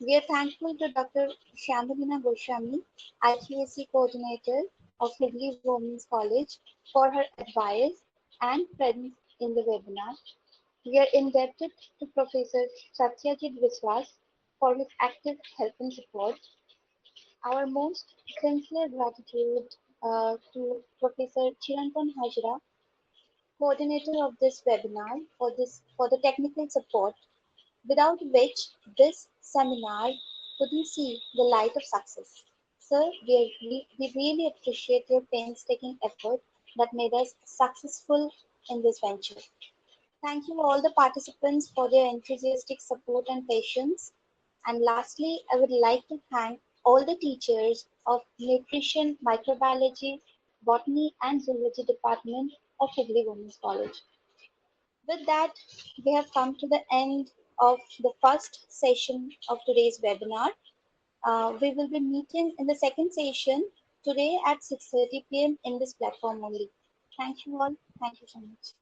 We are thankful to Dr. Shyambalina Goswami, IQAC Coordinator of Higly Women's College, for her advice and presence in the webinar. We are indebted to Professor Satyajit Viswas for his active help and support. Our most sincere gratitude to Professor Chirantan Hajra, coordinator of this webinar, for the technical support, without which this seminar couldn't see the light of success. Sir, we really appreciate your painstaking effort that made us successful in this venture. Thank you all the participants for their enthusiastic support and patience. And lastly, I would like to thank all the teachers of Nutrition, Microbiology, Botany and Zoology Department of Higly Women's College. With that, we have come to the end of the first session of today's webinar. We will be meeting in the second session today at 6:30 p.m. in this platform only. Thank you all. Thank you so much.